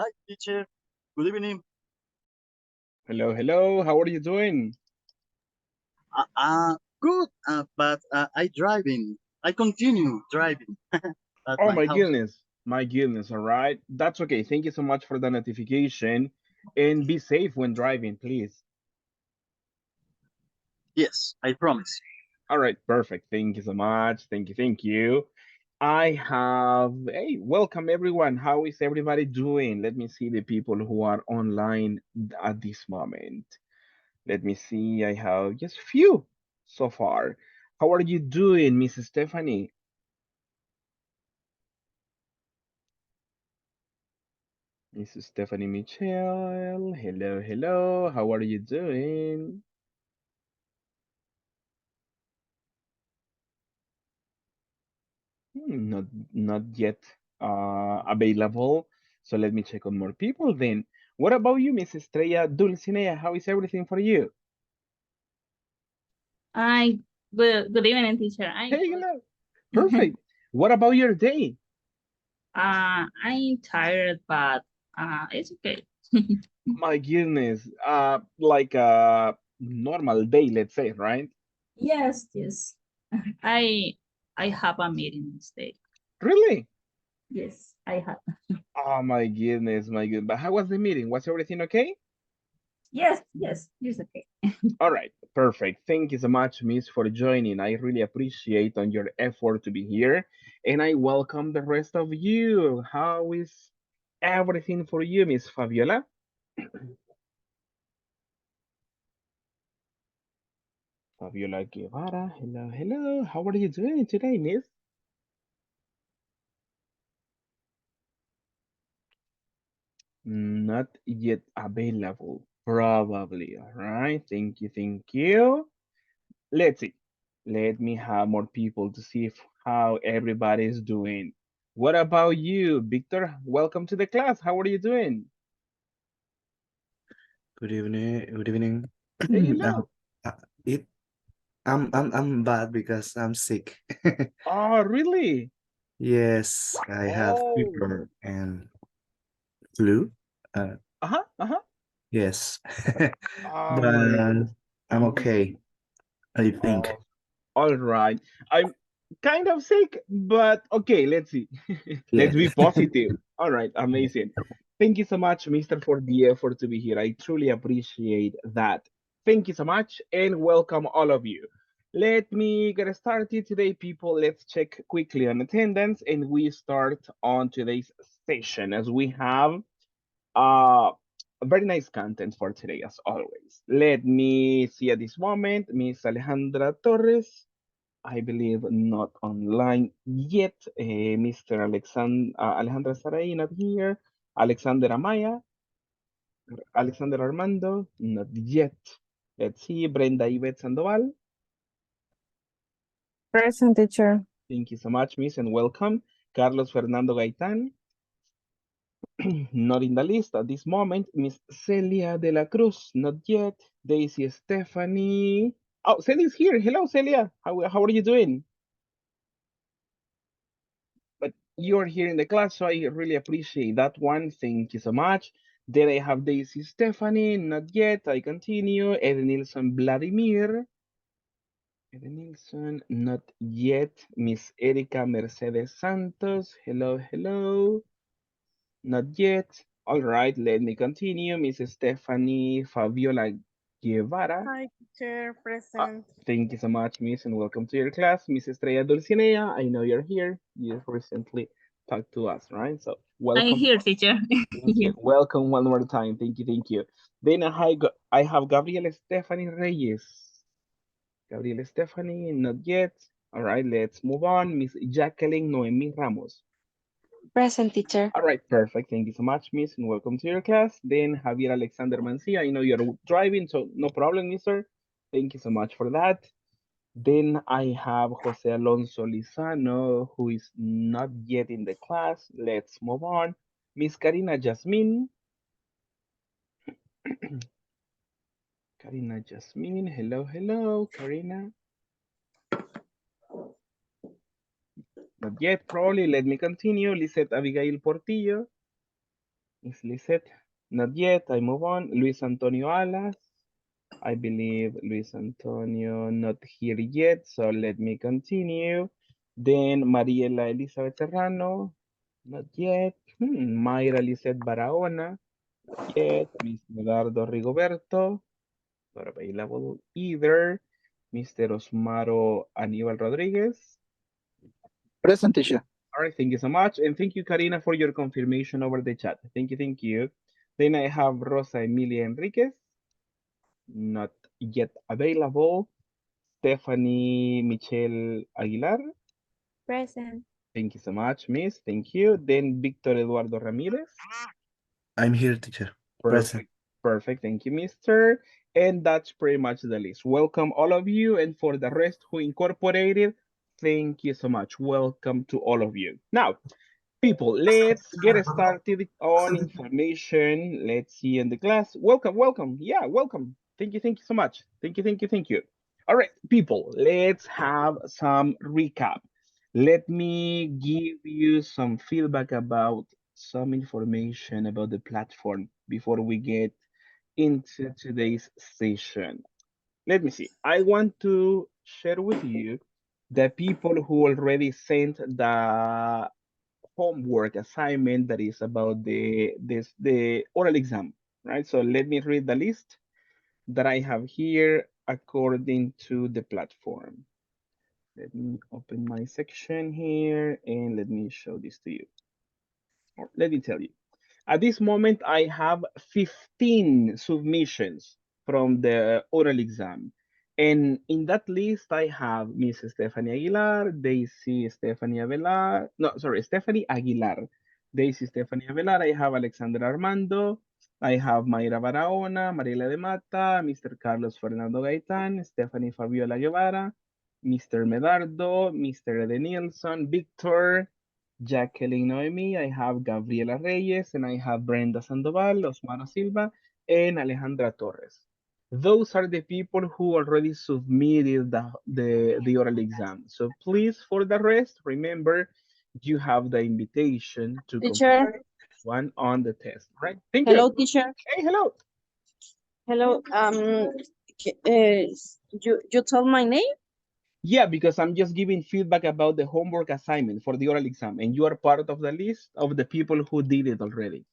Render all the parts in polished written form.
Hi, teacher. Good evening. Hello, hello. How are you doing? Good, but I driving. I continue driving at Oh my my house. goodness. My goodness. All right. That's okay. Thank you so much for the notification. And be safe when driving, please. Yes, I promise. All right. Perfect. Thank you so much. Thank you. Thank you. Hey, welcome everyone. How is everybody doing? Let me see the people who are online at this moment. Let me see. I have just few so far. How are you doing, Miss Stephanie? Miss Stephanie Michelle. Hello, hello. How are you doing? Not yet available. So let me check on more people then. What about you, Miss Estrella Dulcinea? How is everything for you? I good evening, teacher. I'm Hey, good. hello. Perfect. What about your day? I'm tired, but it's okay. My goodness. Like a normal day, let's say, right? Yes, yes. I I have a meeting this day. Really? Yes, I have. Oh my goodness, my goodness. But how was the meeting? Was everything okay? Yes, yes, it's okay. All right, perfect. Thank you so much, Miss, for joining. I really appreciate on your effort to be here, and I welcome the rest of you. How is everything for you, Miss Fabiola? Fabiola Guevara. Hello, hello. How are you doing today, Miss? Not yet available. Probably. All right. Thank you. Thank you. Let's see. Let me have more people to see how everybody is doing. What about you, Victor? Welcome to the class. How are you doing? Good evening. Good evening. Hey, hello. Uh, it I'm bad because I'm sick. Oh, really? Yes, I have Oh, fever and flu. Uh, uh-huh, uh-huh. yes, Oh but my. I'm okay. I think. Oh, all right. I'm kind of sick, but okay, let's see. Let's be Yes. positive. All right, amazing. Thank you so much, Mister, for the effort to be here. I truly appreciate that. Thank you so much, and welcome all of you. Let me get started today, people. Let's check quickly on attendance, and we start on today's session as we have uh very nice content for today, as always. Let me see at this moment, Miss Alejandra Torres. I believe not online yet. Mr. Alejandra Saray, not here. Alexander Amaya, Alexander Armando, not yet. Let's see. Brenda Yvette Sandoval. Present teacher. Thank you so much, Miss, and welcome. Carlos Fernando Gaitán, not in the list at this moment. Miss Celia de la Cruz, not yet. Daisy Stephanie. Oh, Celia's here. Hello, Celia. How are you doing? But you're here in the class, so I really appreciate that one. Thank you so much. Then I have Daisy Stephanie, not yet. I continue. Eden Nilsson Vladimir. Eden Nilsson, not yet. Miss Erika Mercedes Santos. Hello, hello. Not yet. All right, let me continue. Miss Stephanie Fabiola Guevara. Hi, teacher, Uh, present. Thank you so much, Miss, and welcome to your class. Miss Estrella Dulcinea, I know you're here. You recently talked to us, right? So I'm welcome. here, teacher. Thank you. Here. Welcome one more time. Thank you. Thank you. Then I have Gabriela Stephanie Reyes. Gabriela Stephanie, not yet. All right, let's move on. Miss Jacqueline Noemi Ramos. Present teacher. All right, perfect. Thank you so much, Miss, and welcome to your class. Then Javier Alexander Mancia. I know you're driving, so no problem, Mister. Thank you so much for that. Then I have Jose Alonso Lizano, who is not yet in the class. Let's move on. Miss Karina Jasmine. Karina Jasmine. Hello, hello, Karina. Not yet, probably. Let me continue. Lisette Abigail Portillo. Miss Lisette? Not yet. I move on. Luis Antonio Alas. I believe Luis Antonio not here yet, so let me continue. Then Mariela Elizabeth Serrano, not yet. Mayra Lisette Barahona, not yet. Miss Medardo Rigoberto, not available either. Mr. Osmaro Aníbal Rodriguez. Present, teacher. All right, thank you so much. And thank you, Karina, for your confirmation over the chat. Thank you, thank you. Then I have Rosa Emilia Enriquez, not yet available. Stephanie Michelle Aguilar. Present. Thank you so much, Miss. Thank you. Then Victor Eduardo Ramirez. I'm here, teacher. Present. Perfect. Perfect. Thank you, Mister. And that's pretty much the list. Welcome all of you. And for the rest who incorporated, thank you so much. Welcome to all of you. Now, people, let's get started on information. Let's see in the class. Welcome, welcome. Yeah, welcome. Thank you so much. Thank you, thank you, thank you. All right, people, let's have some recap. Let me give you some feedback about some information about the platform before we get into today's session. Let me see. I want to share with you the people who already sent the homework assignment that is about the oral exam, right? So let me read the list that I have here according to the platform. Let me open my section here and let me show this to you. Or let me tell you. At this moment, I have 15 submissions from the oral exam. And in that list, I have Miss Stephanie Aguilar, Daisy Stephanie Avelar, no, sorry, Stephanie Aguilar, Daisy Stephanie Avelar, I have Alexander Armando, I have Mayra Barahona, Mariela de Mata, Mr. Carlos Fernando Gaitán, Stephanie Fabiola Guevara, Mr. Medardo, Mr. Edenilson, Victor, Jacqueline Noemi, I have Gabriela Reyes, and I have Brenda Sandoval, Osmano Silva, and Alejandra Torres. Those are the people who already submitted the oral exam. So please, for the rest, remember, you have the invitation to Teacher. complete one on the test, right? Thank Hello, you. teacher. Hey, hello. Hello. You told my name? Yeah, because I'm just giving feedback about the homework assignment for the oral exam, and you are part of the list of the people who did it already.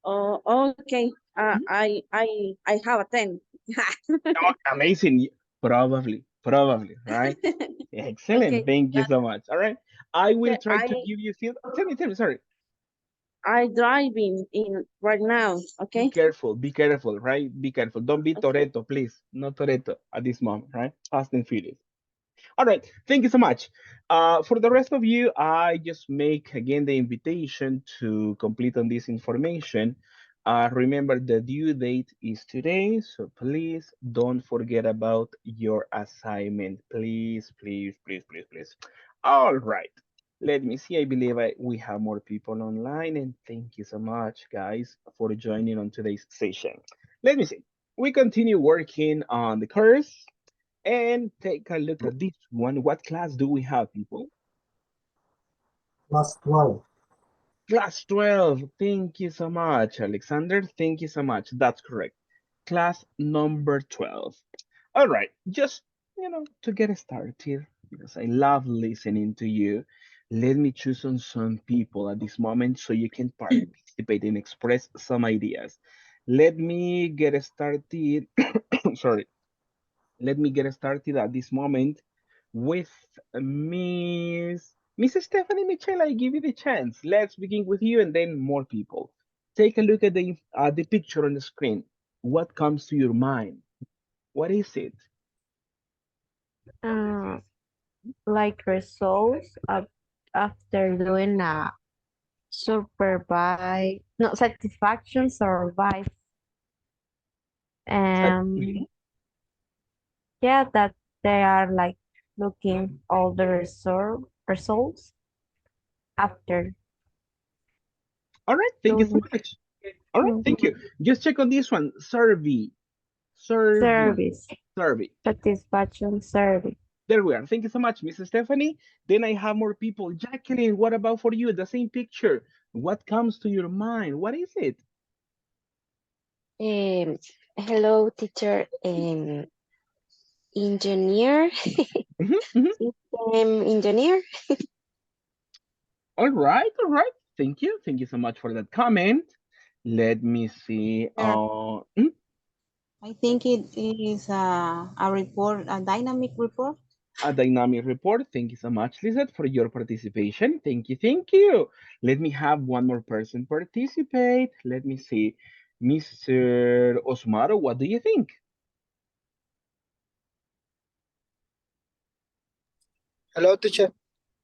Oh, okay. I have a 10. Oh, amazing. Probably, right? Excellent. Okay. Thank you so much. All right. I will try to I give you feel. Tell me, sorry. I driving in right now. Okay. Be careful, right? Be careful. Don't be Okay. Toretto, please. Not Toretto at this moment, right? Fast and furious. All right, thank you so much. For the rest of you, I just make again the invitation to complete on this information. Remember the due date is today, so please don't forget about your assignment. Please, please, please, please, please. All right, let me see. I believe we have more people online, and thank you so much, guys, for joining on today's session. Let me see. We continue working on the course. And take a look at this one. What class do we have, people? Class 12. Class 12. Thank you so much, Alexander. Thank you so much. That's correct. Class number 12. All right. Just, to get started, because I love listening to you, let me choose on some people at this moment so you can participate and express some ideas. Let me get started. Sorry. Let me get started at this moment with Miss Stephanie Michelle. I give you the chance. Let's begin with you and then more people. Take a look at the picture on the screen. What comes to your mind? What is it? Uh, like results of, after doing a supervise, no, satisfaction survive. Mhm. Yeah, that they are like looking all the results after All right. Thank you so doing much. All right. Thank you. Just check on this one. Survey. Survey. service, Survey. satisfaction survey. There we are. Thank you so much, Mrs. Stephanie. Then I have more people. Jacqueline, what about for you? The same picture. What comes to your mind? What is it? Um, Hello, teacher. Engineer, Mhm, mhm. system engineer. All right, all right. Thank you. Thank you so much for that comment. Let me see. Yeah. I think it is a report, a dynamic report. A dynamic report. Thank you so much, Lizette, for your participation. Thank you, thank you. Let me have one more person participate. Let me see. Mr. Osmaro, what do you think? Hello, teacher.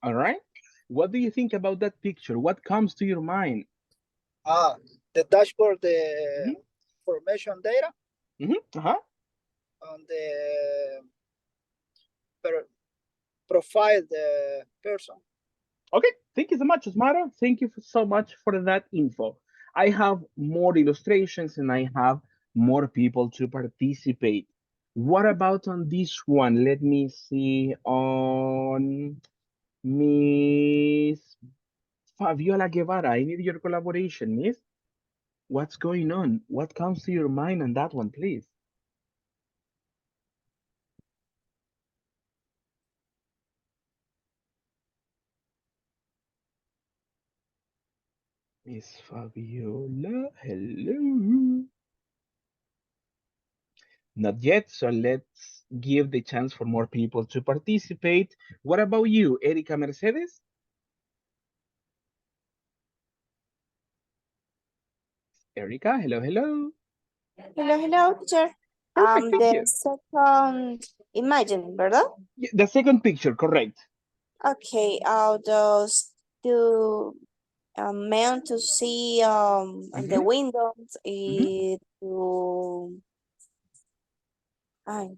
All right. What do you think about that picture? What comes to your mind? Ah, the dashboard, the Mhm, information data uh-huh. on the per profile the person. Okay, thank you so much, Osmaro. Thank you so much for that info. I have more illustrations and I have more people to participate. What about on this one? Let me see on Miss Fabiola Guevara. I need your collaboration, Miss. What's going on? What comes to your mind on that one, please? Miss Fabiola, hello. Not yet, so let's give the chance for more people to participate. What about you, Erika Mercedes? Erika, hello, hello. Hello, teacher. Perfect, thank The you. second imagine, ¿verdad? The second picture, correct. Okay, those two men to see on the Mhm, windows mhm. to ay,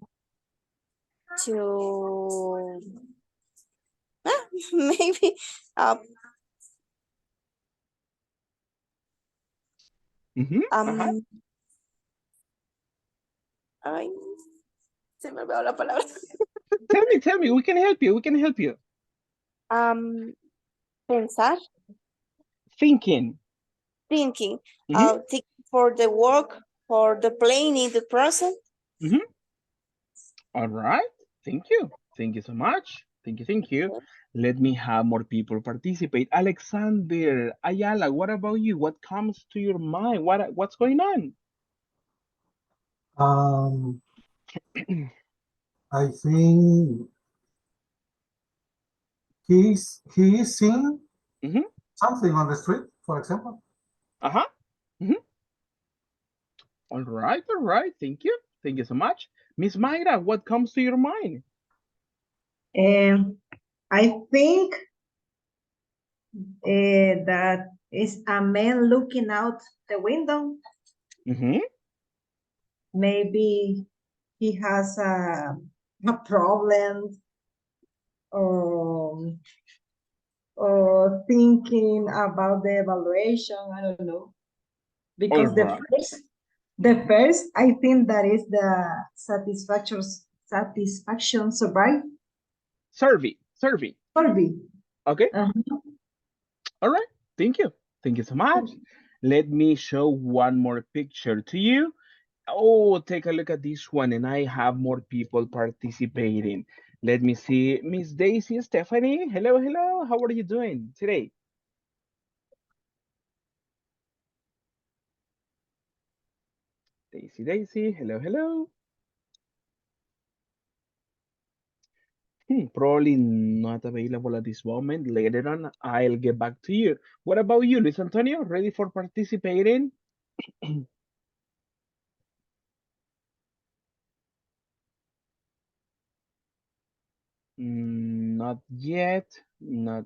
to maybe uh, Ajá. ay, se me olvidó la palabra. Tell me, we can help you, we can help you. Um, Pensar, Thinking. thinking, Mhm, think for the work, for the planning, the present. mhm. All right, thank you. Thank you so much. Thank you, thank you. Let me have more people participate. Alexander Ayala, what about you? What comes to your mind? What's going on? Um, I think he is seeing Mhm, something on the street, for example. uh-huh. Mhm. All right. Thank you. Thank you so much. Miss Mayra, what comes to your mind? Um, I think that is a man looking out the window. Mm-hmm. Maybe he has a problem or, or thinking about the evaluation. I don't know. All Because right. the first, I think that is the satisfaction survey. Survey. Survey. Okay. Uh-huh. All right. Thank you. Thank you so much. Let me show one more picture to you. Oh, take a look at this one, and I have more people participating. Let me see. Miss Daisy Stephanie. Hello, hello. How are you doing today? Daisy. Hello, hello. Probably not available at this moment. Later on, I'll get back to you. What about you, Luis Antonio? Ready for participating? Not yet. Not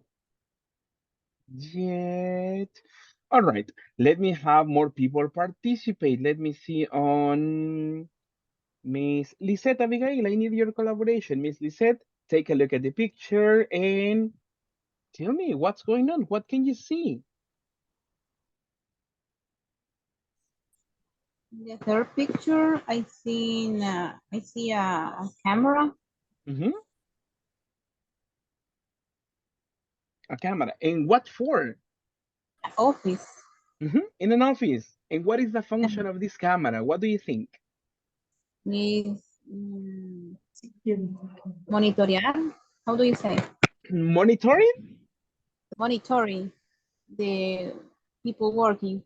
yet. All right. Let me have more people participate. Let me see on Miss Lisette Abigail. I need your collaboration. Miss Lisette, take a look at the picture and tell me what's going on. What can you see? The third picture, I see a camera. Mm-hmm. A camera. And what for? Office. In an office. And what is the function of this camera? What do you think? Is monitorear. How do you say? Monitoring? Monitoring the people working.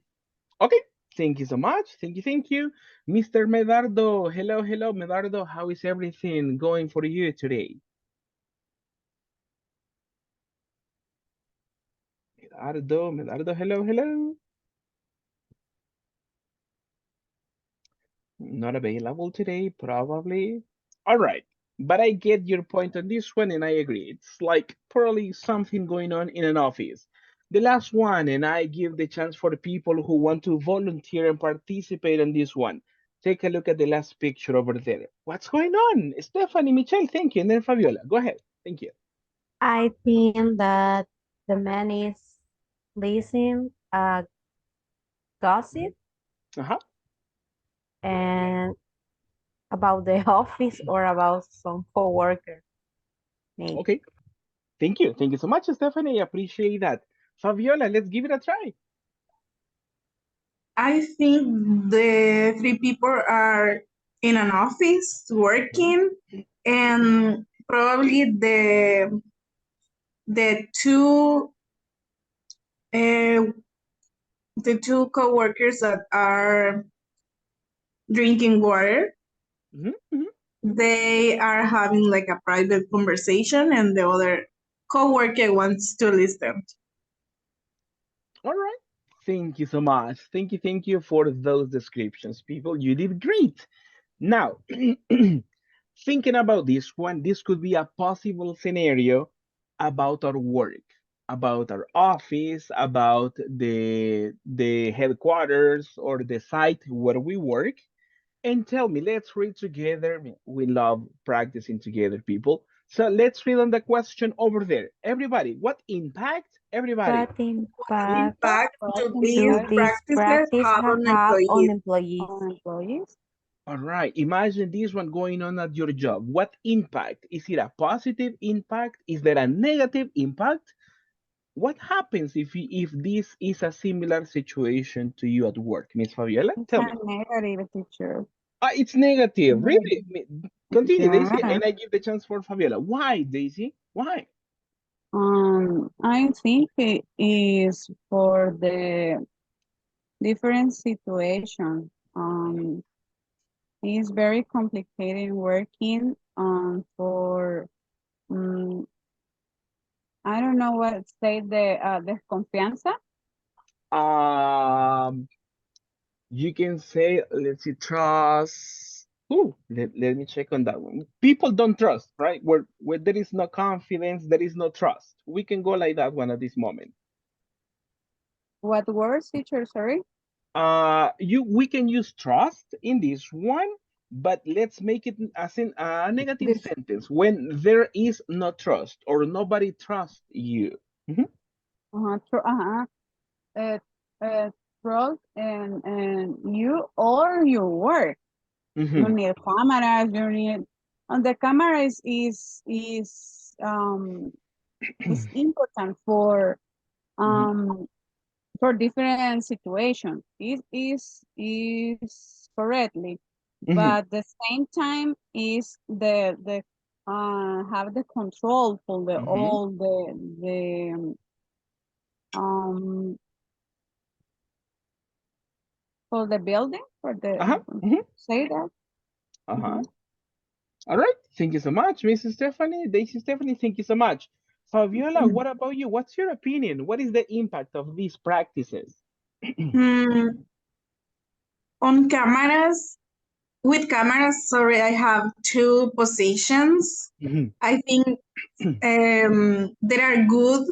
Okay, thank you so much. Thank you. Mr. Medardo, hello, Medardo. How is everything going for you today? Medardo, hello. Not available today, probably. All right, but I get your point on this one, and I agree. It's like probably something going on in an office. The last one, and I give the chance for the people who want to volunteer and participate in this one. Take a look at the last picture over there. What's going on? Stephanie, Michelle, thank you. And then Fabiola, go ahead. Thank you. I think that the man is listening gossip Uh-huh. and about the office or about some coworker. Maybe. Okay. Thank you. Thank you so much, Stephanie. I appreciate that. Fabiola, let's give it a try. I think the three people are in an office working, and probably the two uh, the two coworkers that are drinking water, they are having like a private conversation, and the other coworker wants to listen. All right. Thank you so much. Thank you for those descriptions, people. You did great. Now, thinking about this one, this could be a possible scenario about our work, about our office, about the headquarters or the site where we work. And tell me, let's read together. We love practicing together, people. So let's read on the question over there. Everybody, what impact? Everybody. What impact Impact to do these these practices practices have on have on employees. employees? All right. Imagine this one going on at your job. What impact? Is it a positive impact? Is there a negative impact? What happens if this is a similar situation to you at work, Miss Fabiola? Tell me. Negative, teacher. It's negative. Really? Continue, Daisy, Yeah. and I give the chance for Fabiola. Why, Daisy? Why? I think it is for the different situation. It's very complicated working for I don't know what say the desconfianza. You can say, let's see, trust. Let me check on that one. People don't trust, right? Where there is no confidence, there is no trust. We can go like that one at this moment. What words, teacher? Sorry. We can use trust in this one, but let's make it as in a negative sentence when there is no trust or nobody trusts you. Trust and you or your work. You need cameras. You need, and the camera is important for different situations. It is correctly, but the same time is the have the control for the all the for the building for the say that. All right. Thank you so much, Mrs. Stephanie. Daisy Stephanie, thank you so much. Fabiola, what about you? What's your opinion? What is the impact of these practices? On cameras, with cameras, sorry, I have two positions. I think they are good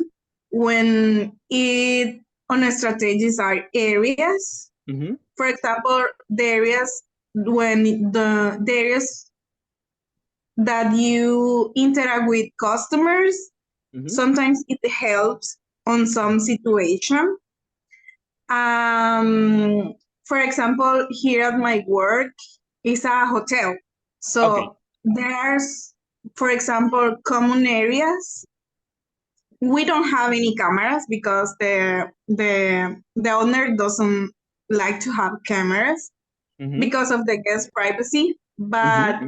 when it on strategies are areas. For example, the areas when the areas that you interact with customers, sometimes it helps on some situation. For example, here at my work is a hotel. So there's, for example, common areas we don't have any cameras because the owner doesn't like to have cameras because of the guest privacy. But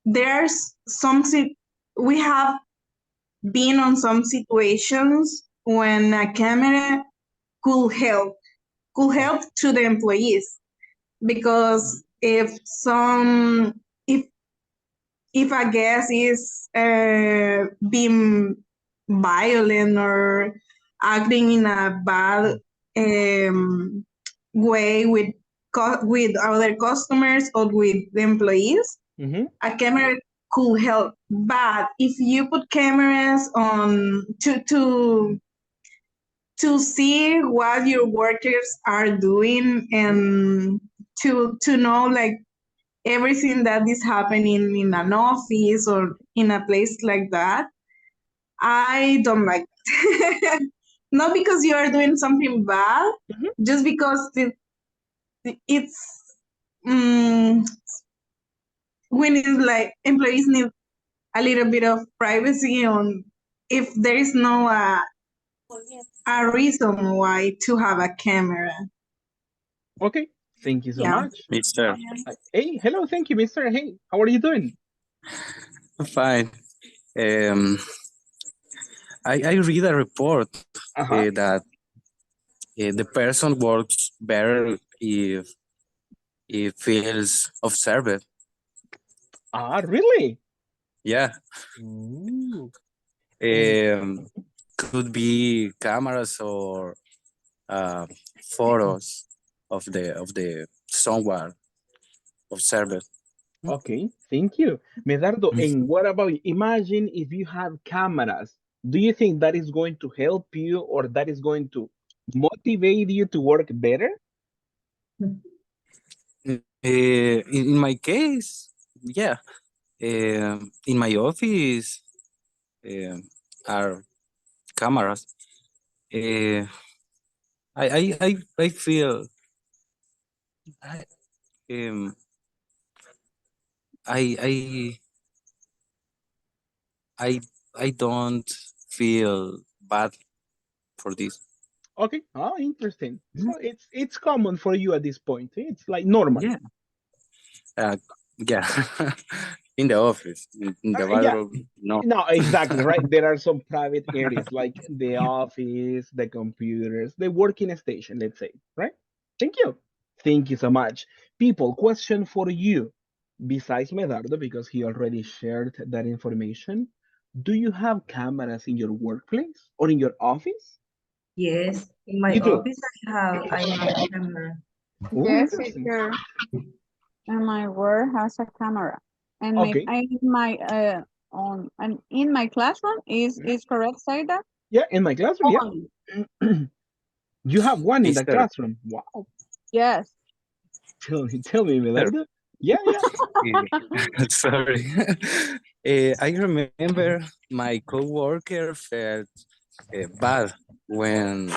there's something we have been on some situations when a camera could help to the employees, because if a guest is being violent or acting in a bad way with other customers or with the employees, a camera could help. But if you put cameras on to see what your workers are doing and to know like everything that is happening in an office or in a place like that, I don't like it. Not because you are doing something bad, just because it's when it's like employees need a little bit of privacy on if there is no a reason why to have a camera. Okay, thank you so Yeah. much. Mister. Hey, hello, thank you, Mr. Hey, how are you doing? Fine. I read a report that the person works better if feels observed. Ah, really? Yeah. Ooh. Could be cameras or photos of the someone observed. Okay, thank you. Medardo, and what about, imagine if you have cameras, do you think that is going to help you or that is going to motivate you to work better? In my case, yeah. In my office are cameras. I feel I um I I I don't feel bad for this. Okay, oh, interesting. So it's common for you at this point. It's like normal. Yeah. Yeah. In the office, in the Yeah, bathroom, no. no, exactly, right? There are some private areas like the office, the computers, the working station, let's say, right? Thank you. Thank you so much. People, question for you. Besides Medardo, because he already shared that information, do you have cameras in your workplace or in your office? Yes, in my You do? office I have a camera. Oh, Yes, interesting. teacher. And my work has a camera. And Okay. in my classroom is correct, Saida? Yeah, in my classroom, yeah. You have one in the Mister. classroom. Wow. Yes. Tell me, Medardo. Yeah. Sorry. I remember my coworker felt bad when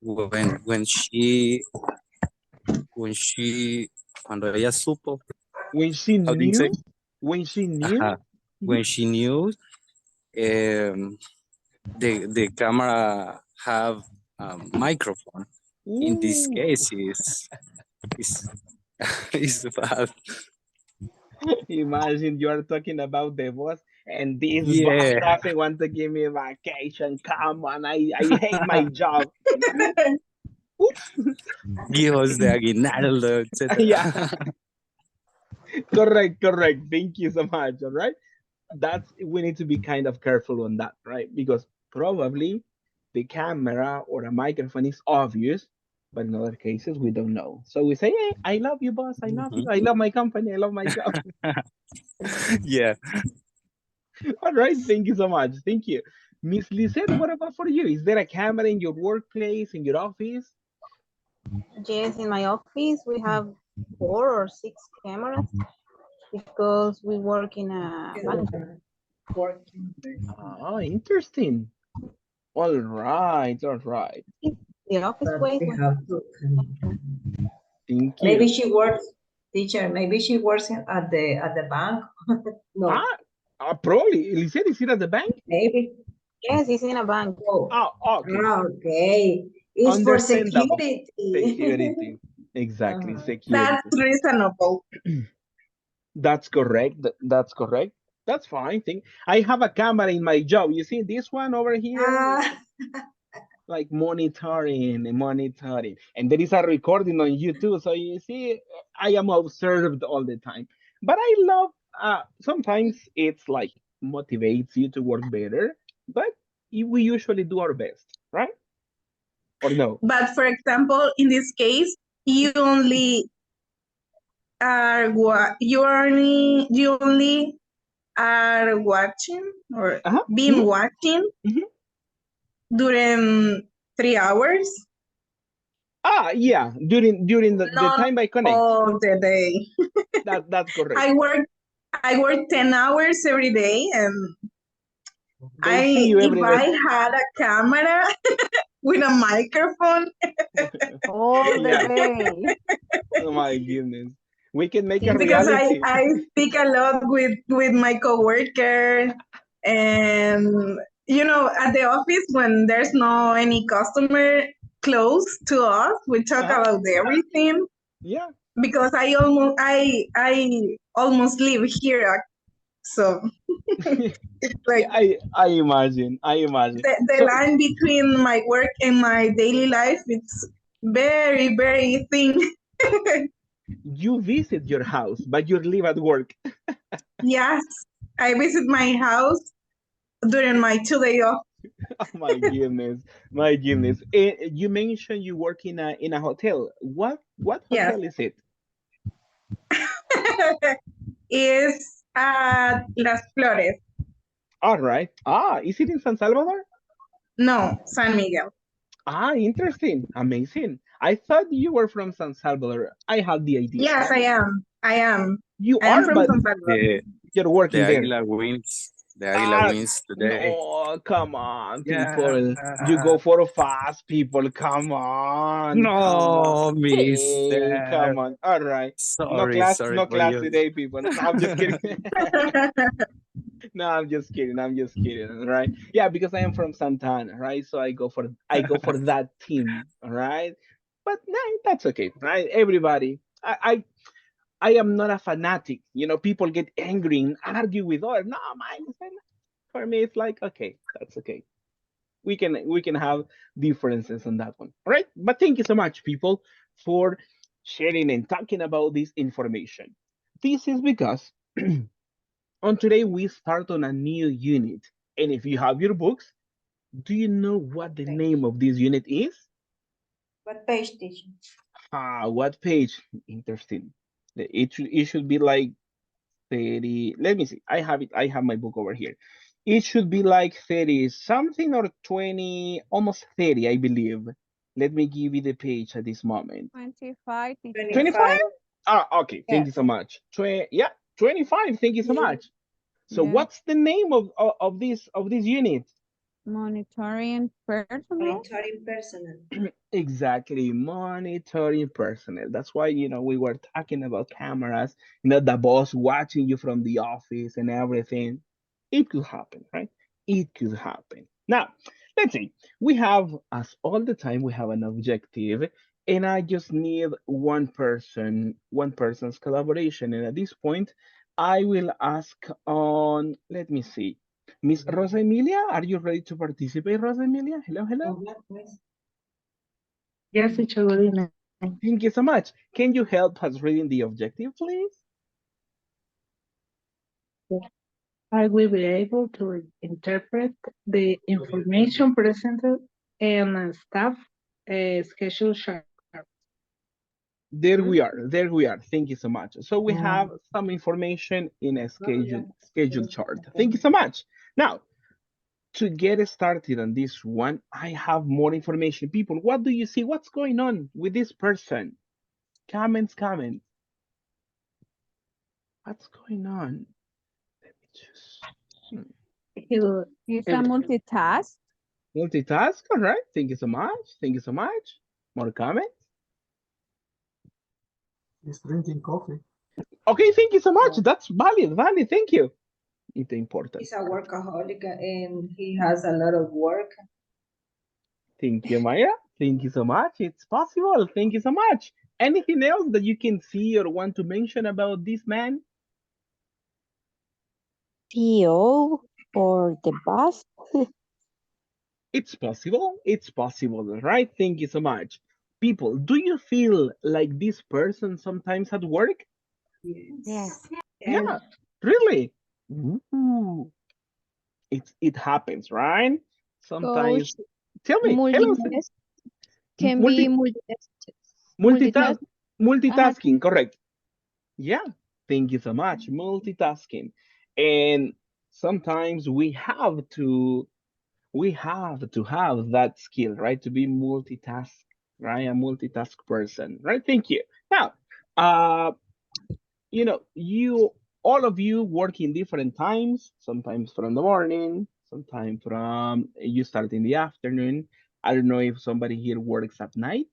when she cuando ella supo, When she how do you say? knew, Ajá. When she knew the camera have a microphone. In this Ooh. case, is is bad. Imagine you are talking about the boss and this boss Yeah. doesn't want to give me vacation. Come on, I hate my job. Oops. Give us the aguinaldo, etc. Yeah. Correct. Thank you so much. All right. We need to be kind of careful on that, right? Because probably the camera or a microphone is obvious, but in other cases we don't know. So we say, hey, I love you, boss. I love you. I love my company. I love my job. Yeah. All right. Thank you so much. Thank you. Miss Lisette, what about for you? Is there a camera in your workplace, in your office? Yes, in my office we have 4 or 6 cameras because we work in a bank. Oh, interesting. All right. The office place. Thank you. Maybe she works, teacher. Maybe she works at the bank. No, Probably. Lisette, is it at the bank? maybe. Yes, he's in a bank. Oh, Oh, okay. okay. It's for Understandable. security. Security. Exactly. Uh-huh. Security. That's reasonable. That's correct. That's correct. That's fine. Think I have a camera in my job. You see this one over here? Ah, Like monitoring and monitoring. And there is a recording on YouTube. So you see, I am observed all the time. But I love sometimes it's like motivates you to work better, but we usually do our best, right? Or no? But for example, in this case, you only are what you only are watching or Uh-huh. been watching Mhm. during 3 hours, Yeah, during the not time I connect. all the day. That's correct. I work 10 hours every day, and They see you if every I day. had a camera with a microphone, All the Yeah. day. Oh my goodness. We can make a because I, reality. I speak a lot with my coworker, and at the office when there's no any customer close to us, we talk Uh-huh. about everything Yeah. because I almost live here, so it's like Yeah, I imagine. I imagine. the So line between my work and my daily life, it's very, very thin. you visit your house, but you live at work. Yes, I visit my house during my 2 day off. Oh my goodness. My goodness. You mentioned you work in a hotel. What Yes. hotel is it? Is at Las Flores. All right. Is it in San Salvador? No, San Miguel. Interesting. Amazing. I thought you were from San Salvador. I had the idea, Yes, right? I am. I am. You I am are, from but San Salvador. you're working there. The Águila Ah, wins today. no, come on, Yeah. people. You go for fast, people. Come on, come on. No, miss. Hey, come on. All right. Sorry No for class you. today, people. No, I'm just kidding. No, I'm just kidding. I'm just kidding. Right? Yeah, because I am from Santana, right? So I go for that team, all right? But no, that's okay, right? Everybody. I am not a fanatic. People get angry and argue with others. No, for me, it's like, okay, that's okay. We can have differences on that one. All right. But thank you so much, people, for sharing and talking about this information. This is because on today we start on a new unit. And if you have your books, do you know what the name of this unit is? what page, teacher? What page? Interesting. It should be like 30. Let me see. I have my book over here. It should be like 30 something or 20, almost 30, I believe. Let me give you the page at this moment. 25. 25? Okay. Thank you Yes. so much. Yeah, 25. Thank you so much. So Yes. what's the name of this unit? Monitoring personnel. Monitoring personnel. Exactly, monitoring personnel. That's why, we were talking about cameras, the boss watching you from the office and everything. It could happen, right? It could happen. Now, let's see. We have, as all the time, we have an objective, and I just need one person's collaboration. And at this point, I will ask on, let me see. Miss Rosa Emilia, are you ready to participate, Rosa Emilia? Hello, hello. Yes, teacher, good evening. Thank you so much. Can you help us reading the objective, please? I will be able to interpret the information presented in a staff schedule chart. There we are. There we are. Thank you so much. So we have some information in a schedule chart. Thank you so much. Now, to get started on this one, I have more information. People, what do you see? What's going on with this person? Comments. What's going on? Let me just. He's a multitask. Multitask. All right. Thank you so much. Thank you so much. More comments? He's drinking coffee. Okay. Thank you so much. That's valid. Thank you. It's important. He's a workaholic and he has a lot of work. Thank you, Maya. Thank you so much. It's possible. Thank you so much. Anything else that you can see or want to mention about this man? CEO or the boss? It's possible. It's possible, right? Thank you so much. People, do you feel like this person sometimes at work? Yes. Yeah, really? Ooh, it happens, right? Coach, Sometimes. Tell me, hello, multitask can be multi multitask. multitask Ajá. multitasking, correct? Yeah, thank you so much. Multitasking. And sometimes we have to have that skill, right? To be multitask, right? A multitask person, right? Thank you. Now, uh, you all of you work in different times, sometimes from the morning, sometimes from you start in the afternoon. I don't know if somebody here works at night.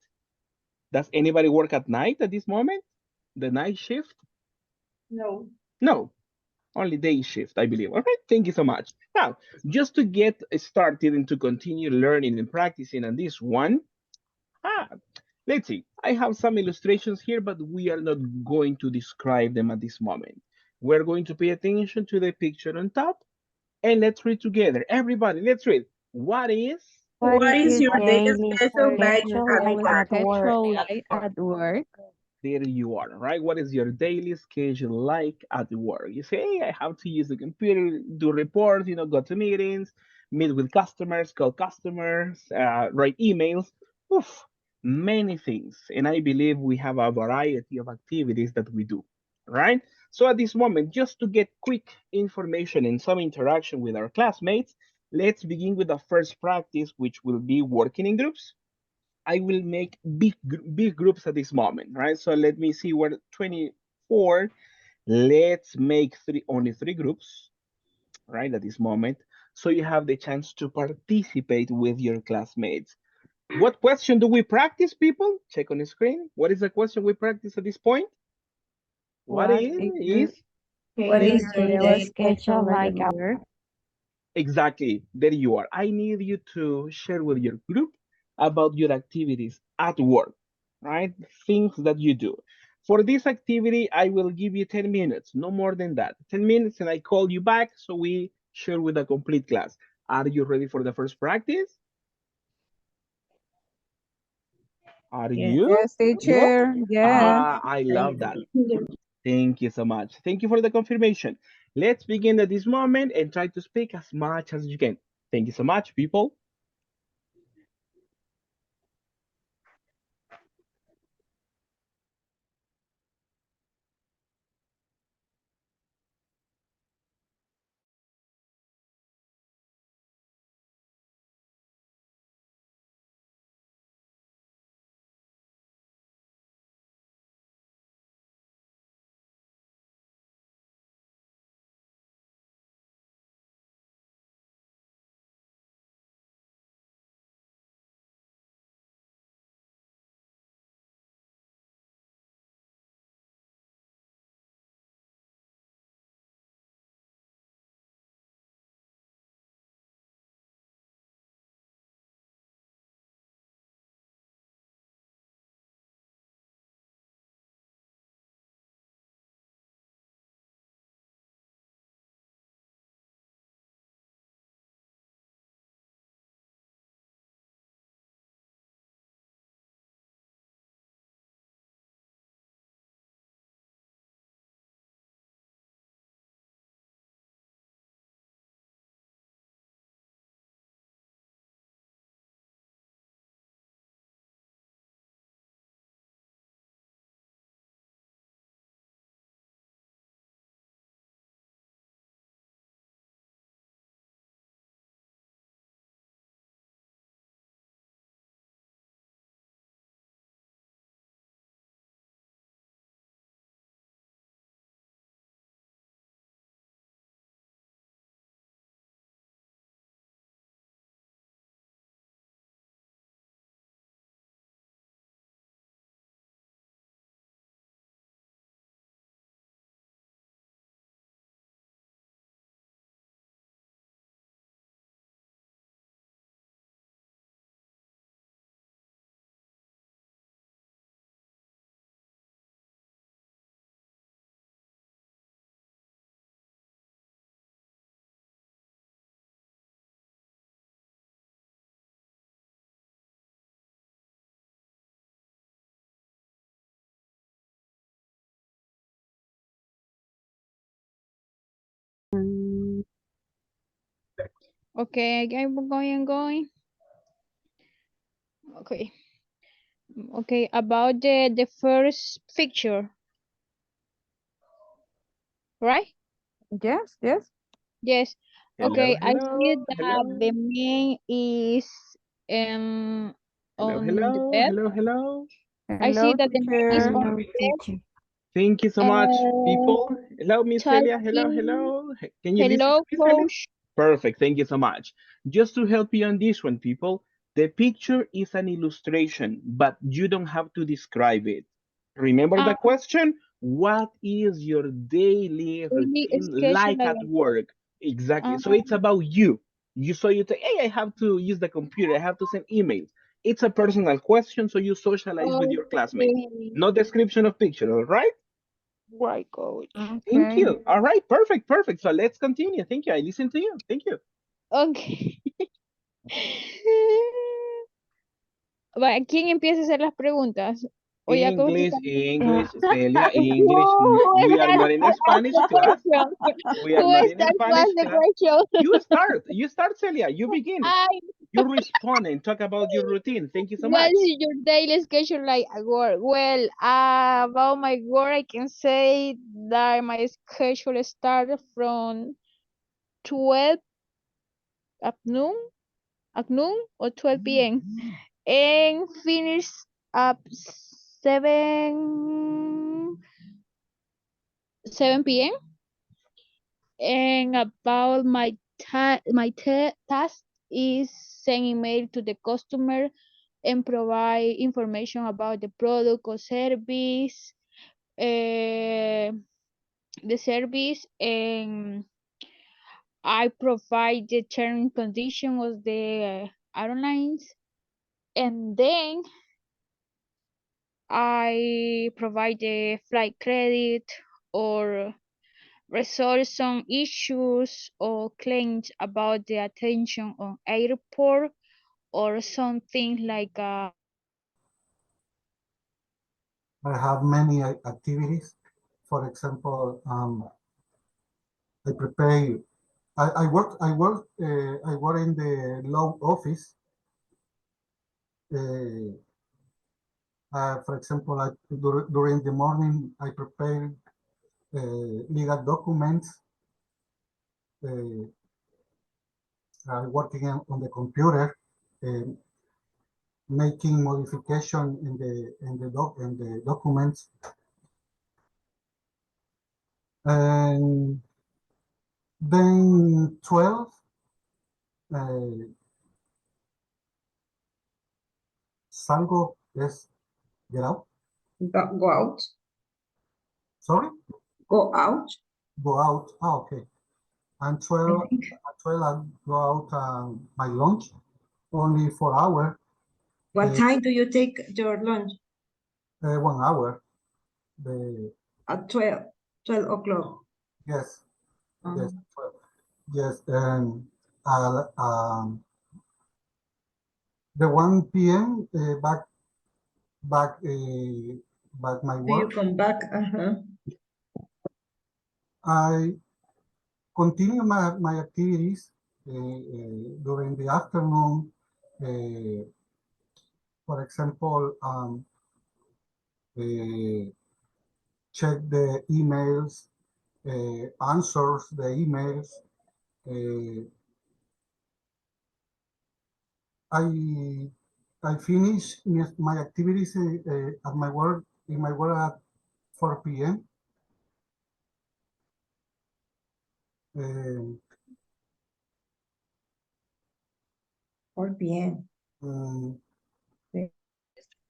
Does anybody work at night at this moment? The night shift? No. No, only day shift, I believe. All right, thank you so much. Now, just to get started and to continue learning and practicing on this one, ah, let's see. I have some illustrations here, but we are not going to describe them at this moment. We're going to pay attention to the picture on top, and let's read together. Everybody, let's read. What is What What is is your your daily daily schedule like schedule at like work? at work? Schedule like at work. There you are, right? What is your daily schedule like at work? You say, hey, I have to use the computer, do reports, go to meetings, meet with customers, call customers, write emails. Oof, many things. And I believe we have a variety of activities that we do, right? So at this moment, just to get quick information and some interaction with our classmates, let's begin with the first practice, which will be working in groups. I will make big groups at this moment, right? So let me see, we're 24. Let's make only three groups, right, at this moment. So you have the chance to participate with your classmates. What question do we practice, people? Check on the screen. What is the question we practice at this point? What What is your is What is your daily daily schedule schedule like like at at work? Exactly. There you are. I need you to share with your group about your activities at work, right? Things that you do. For this activity, I will give you 10 minutes, no more than that. 10 minutes, and I call you back so we share with a complete class. Are you ready for the first practice? Are you? Yes, Yes? teacher. Yes. Ah, I love that. Thank you so much. Thank you for the confirmation. Let's begin at this moment and try to speak as much as you can. Thank you so much, people. Okay, I'm going. Okay. Okay, about the first picture, right? Yes, yes. Yes. Hello, Okay, I see hello, that hello. the man is Hello, on the hello, bed. hello, hello. I see Hello, that the man is teacher. on Hello, the teacher. Thank you so much, people. Hello, Miss Celia. Hello, typing. hello. Can you listen to Hello, me, Celia? coach. Perfect. Thank you so much. Just to help you on this one, people, the picture is an illustration, but you don't have to describe it. Remember the question? What is your daily Daily routine schedule like like at work? Exactly. So um, it's about you. You say, hey, I have to use the computer. I have to send emails. It's a personal question, so you socialize with your classmates. okay. No description of picture, all right? Right, coach. Thank Okay. you. All right, perfect, perfect. So let's continue. Thank you. I listen to you. Thank you. Okay. Va, ¿quién empieza a hacer las preguntas? O ya todos English, están. English, Celia, English. Who We are starts not in to ask Spanish the class. question? We are Who not in starts to ask Spanish the class. question? You start, Celia. You begin. I, You respond and talk about your routine. Thank you so what much. is your daily schedule like at work? Well, about my work, I can say that my schedule starts from 12 at noon or 12 p.m. and finish at 7 p.m. And about task is send email to the customer and provide information about the product or service, the service, and I provide the term and condition of the airlines, and then I provide the flight credit or resolve some issues or claims about the attention on airport or something like I have many activities. For example, I prepare. I work in the law office. For example, during the morning, I prepare legal documents. Working on the computer, making modification in the documents, and then 12. Salgo is get out. Go out. Sorry? Go out. Go out. Oh, okay. And 12, at 12 I go out my lunch, only 4 hours. What time do you take your lunch? 1 hour. The At 12 o'clock. yes, yes, 12. Yes, and uh, the 1 p.m. Back back my Do you work. come back? I continue my activities during the afternoon. For example, check the emails, answers the emails. I finish my activities at my work at 4 p.m. 4 p.m.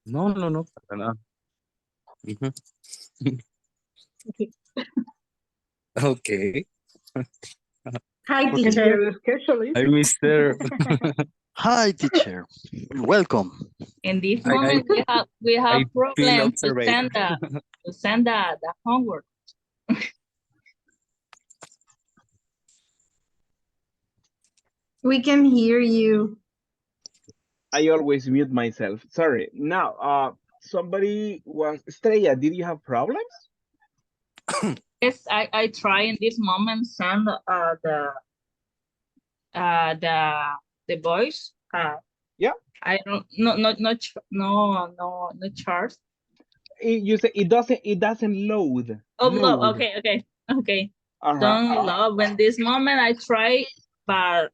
No, no, no, para nada. Ujú. Okay. Hi, Okay, teacher. the schedule is Hi, mister. Hi, teacher. Welcome. In this I, I, moment, we I have feel problem to observed. send the homework. We can hear you. I always mute myself. Sorry. Now, somebody was Estrella. Did you have problems? Yes, I try in this moment send the voice. Yeah. I don't no charge. You say it doesn't load. Oh, Load. okay. Uh-huh. Don't love when this moment I try, but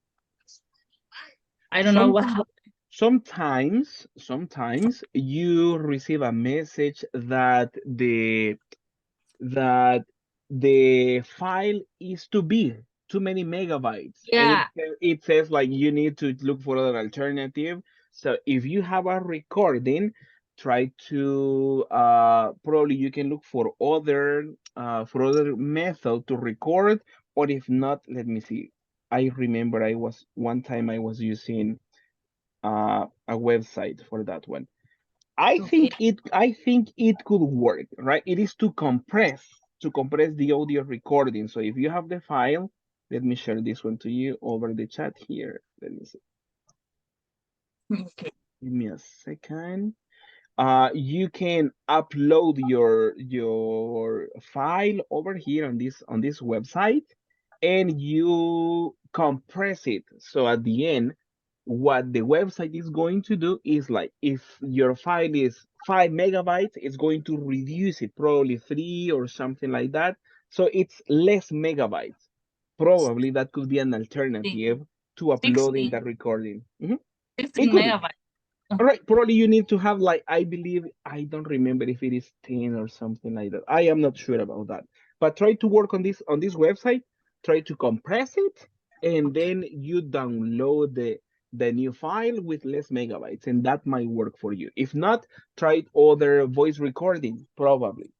I don't know what happened. Sometimes you receive a message that that the file is too big, too many megabytes, and Yeah. it says like you need to look for an alternative. So if you have a recording, try to probably you can look for other method to record, or if not, let me see. I remember I was one time I was using a website for that one. I think it could work, right? It is to compress the audio recording. So if you have the file, let me share this one to you over the chat here. Let me see. Okay. Give me a second. You can upload your file over here on this website, and you compress it. So at the end, what the website is going to do is like if your file is 5 megabytes, it's going to reduce it probably 3 or something like that. So it's less megabytes. Probably that could be an alternative to uploading the recording. Mhm. 16 It could. megabytes. All right, probably you need to have like, I believe, I don't remember if it is 10 or something like that. I am not sure about that. But try to work on this website, try to compress it, and then you download the new file with less megabytes, and that might work for you. If not, try other voice recording, probably.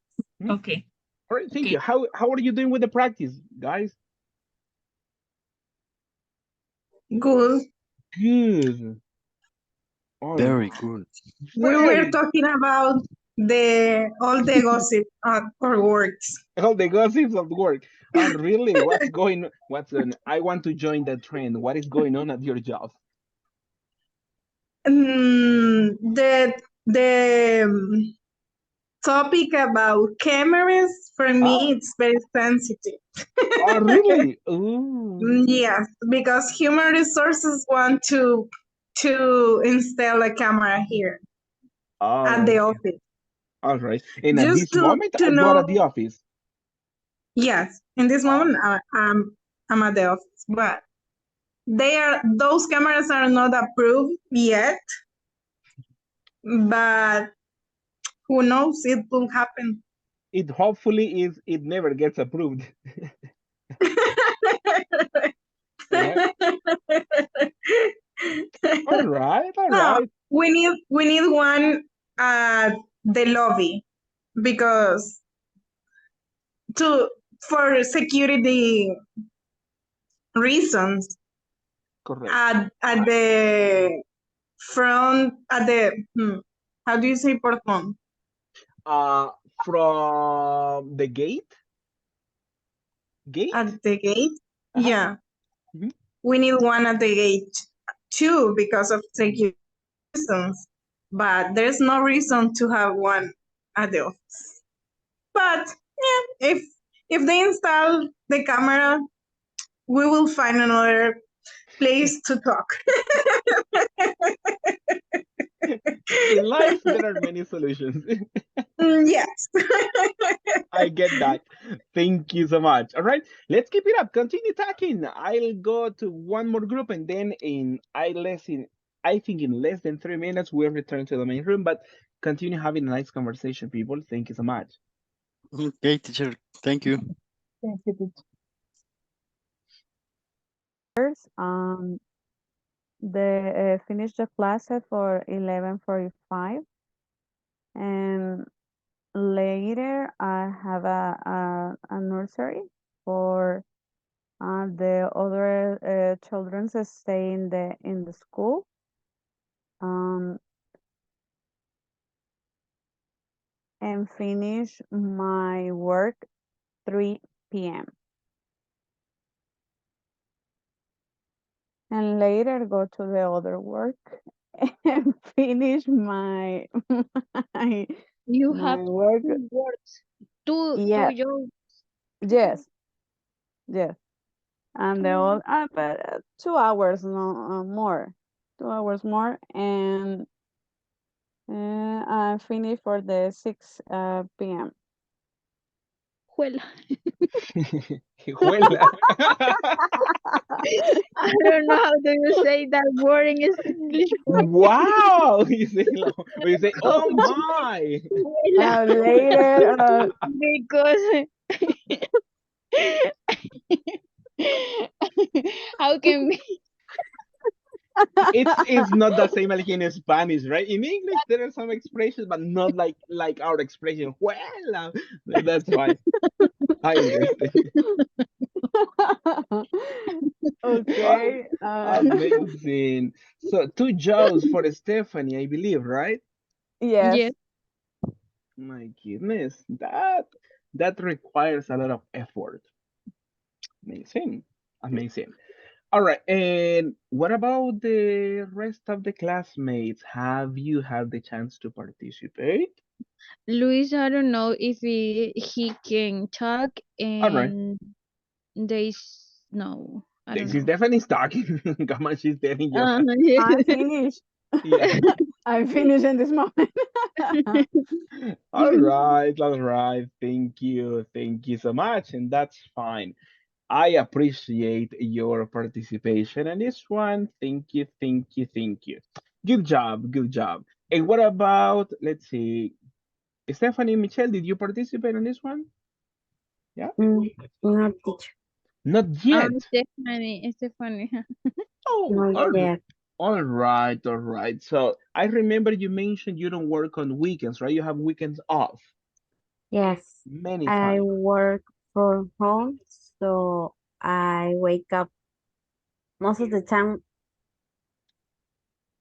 Okay. All right, thank you. How are you doing with the practice, guys? Good. Good. Very good. We were talking about all the gossip at our works. All the gossips of work. Oh, really? What's on? I want to join the trend. What is going on at your job? The topic about cameras for me it's very sensitive. Oh, really? Ooh. Yes, because human resources want to install a camera here at Oh, the okay. office. All right. And at Just this moment, to you're know. at the office. Yes, in this moment I'm at the office, but those cameras are not approved yet. But who knows? It will happen. It hopefully is. It never gets approved. Right. All right. All No, right. we need one at the lobby because for security reasons. Correct. At the front at the how do you say portón? From the gate. At the gate? Uh-huh. Yeah. Mhm. We need one at the gate too because of security reasons. But there's no reason to have one at the office. But yeah, if they install the camera, we will find another place to talk. In life, there are many solutions. Yes. I get that. Thank you so much. All right, let's keep it up. Continue talking. I'll go to one more group, and then I think in less than 3 minutes we'll return to the main room. But continue having a nice conversation, people. Thank you so much. Okay, teacher. Thank you. Thank you, teacher. They finish the class for 11:45, and later I have a nursery for the other children to stay in the school. And finish my work 3 p.m. and later go to the other work and finish my You my have work. two works, two Yeah, jobs. Yes, yes. And the old, but 2 hours no, more. 2 hours more, and I finish for the 6 p.m. Juela. Hijuela. I don't know how do you say that word in English. Wow. You say, oh my. Juela. Later, Because how can we? It's not the same like in Spanish, right? In English there are some expressions, but not like our expression. Well, that's fine. I understand. okay. Amazing. So 2 jobs for Stephanie, I believe, right? Yes. Yes. My goodness, that requires a lot of effort. Amazing. Amazing. All right. And what about the rest of the classmates? Have you had the chance to participate? Luis, I don't know if he can talk All right. and no, I don't This is know. definitely talking. Come on, she's telling you. Yeah. I'm finished. Yeah. I'm finished in this moment. All right. All right. Thank you. Thank you so much. And that's fine. I appreciate your participation in this one. Thank you. Thank you. Thank you. Good job. Good job. And what about, let's see, Stephanie, Michelle, did you participate in this one? Yeah? No, teacher. Not yet. Stephanie. Oh, Not yet. all right, all right. So I remember you mentioned you don't work on weekends, right? You have weekends off Yes, many I times. work from home, so I wake up most of the time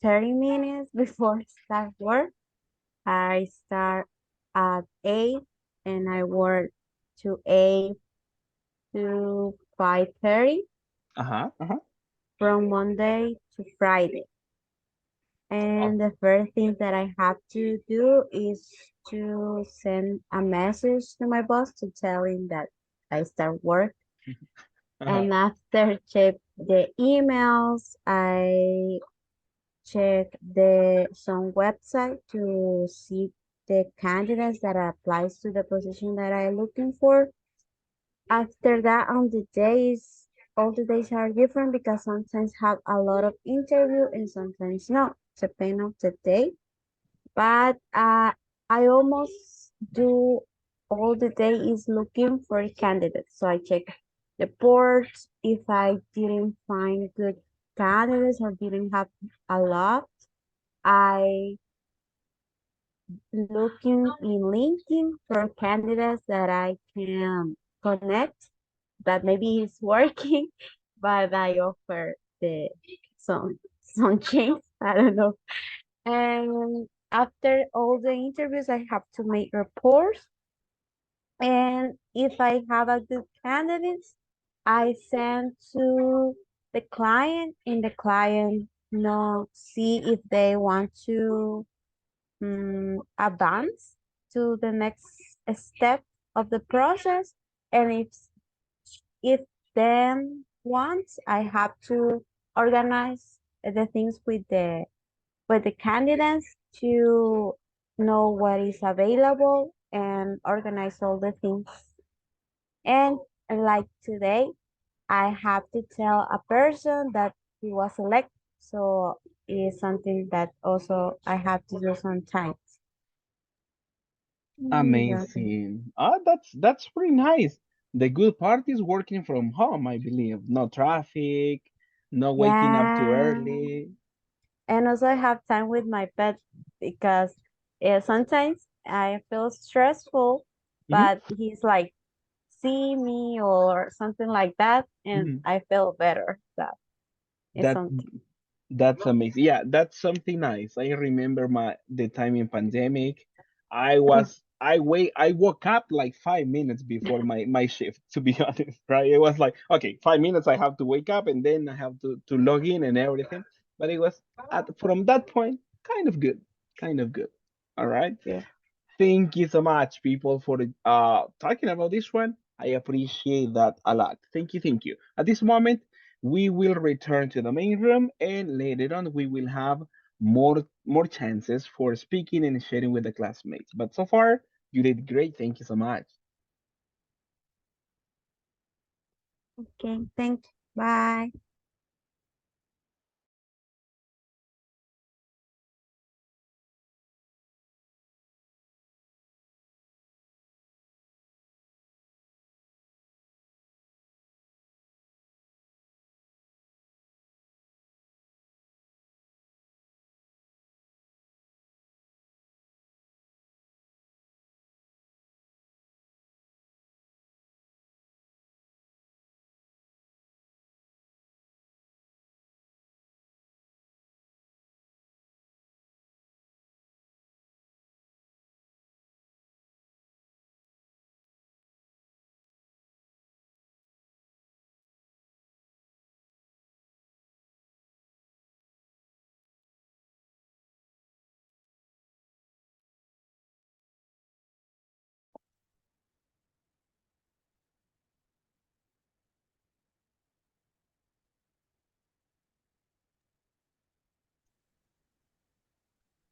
30 minutes before start work. I start at 8 and I work to 8 to 5:30 Uh-huh, uh-huh. from Monday to Friday. Oh. And the first thing that I have to do is to send a message to my boss to tell him that I start work. Uh-huh. And after check the emails, I check the some website to see the candidates that applies to the position that I'm looking for. After that, on the days, all the days are different because sometimes have a lot of interview and sometimes not, depending on the day. But I almost do all the day is looking for candidates. So I check the boards. If I didn't find good candidates or didn't have a lot, I looking in LinkedIn for candidates that I can connect that maybe is working, but I offer the some change. I don't know. And after all the interviews, I have to make reports. And if I have a good candidates, I send to the client, and the client know see if they want to advance to the next step of the process. And if then once I have to organize the things with the candidates to know what is available and organize all the things. And like today, I have to tell a person that he was elected. So it is something that also I have to do sometimes. Yeah. Amazing. Ah, that's pretty nice. The good part is working from home, I believe. No traffic, no waking up too Yeah. early. And also I have time with my pet because sometimes I feel stressful, Mhm, but he's like, see me or something like that, and mhm. I feel better. That is That something. that's amazing. Yeah, that's something nice. I remember the time in pandemic. I woke up like 5 minutes before my shift, to be honest, right? It was like, okay, 5 minutes I have to wake up and then I have to log in and everything. But it was from that point kind of good. Kind of good. All right. Yeah. Thank you so much, people, for talking about this one. I appreciate that a lot. Thank you, thank you. At this moment, we will return to the main room, and later on, we will have more chances for speaking and sharing with the classmates. But so far, you did great. Thank you so much. Okay, thanks. Bye.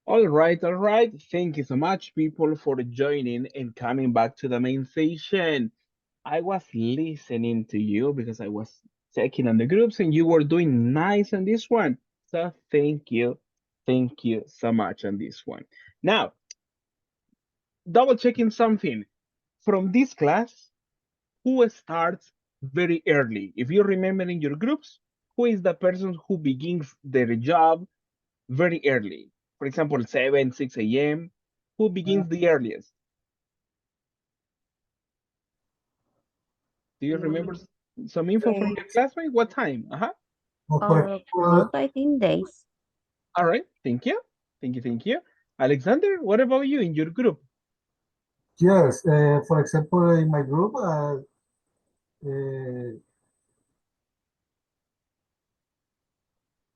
All right, all right. Thank you so much, people, for joining and coming back to the main session. I was listening to you because I was checking on the groups and you were doing nice on this one. So thank you. Thank you so much on this one. Now, double checking something. From this class, who starts very early? If you remember in your groups, who is the person who begins their job very early? For example, 7, 6 a.m. Who begins the earliest? Do you remember some info from your classmate? What time? Uh-huh. About 13 days. All right. Thank you. Thank you. Thank you. Alexander, what about you in your group? Yes, for example, in my group,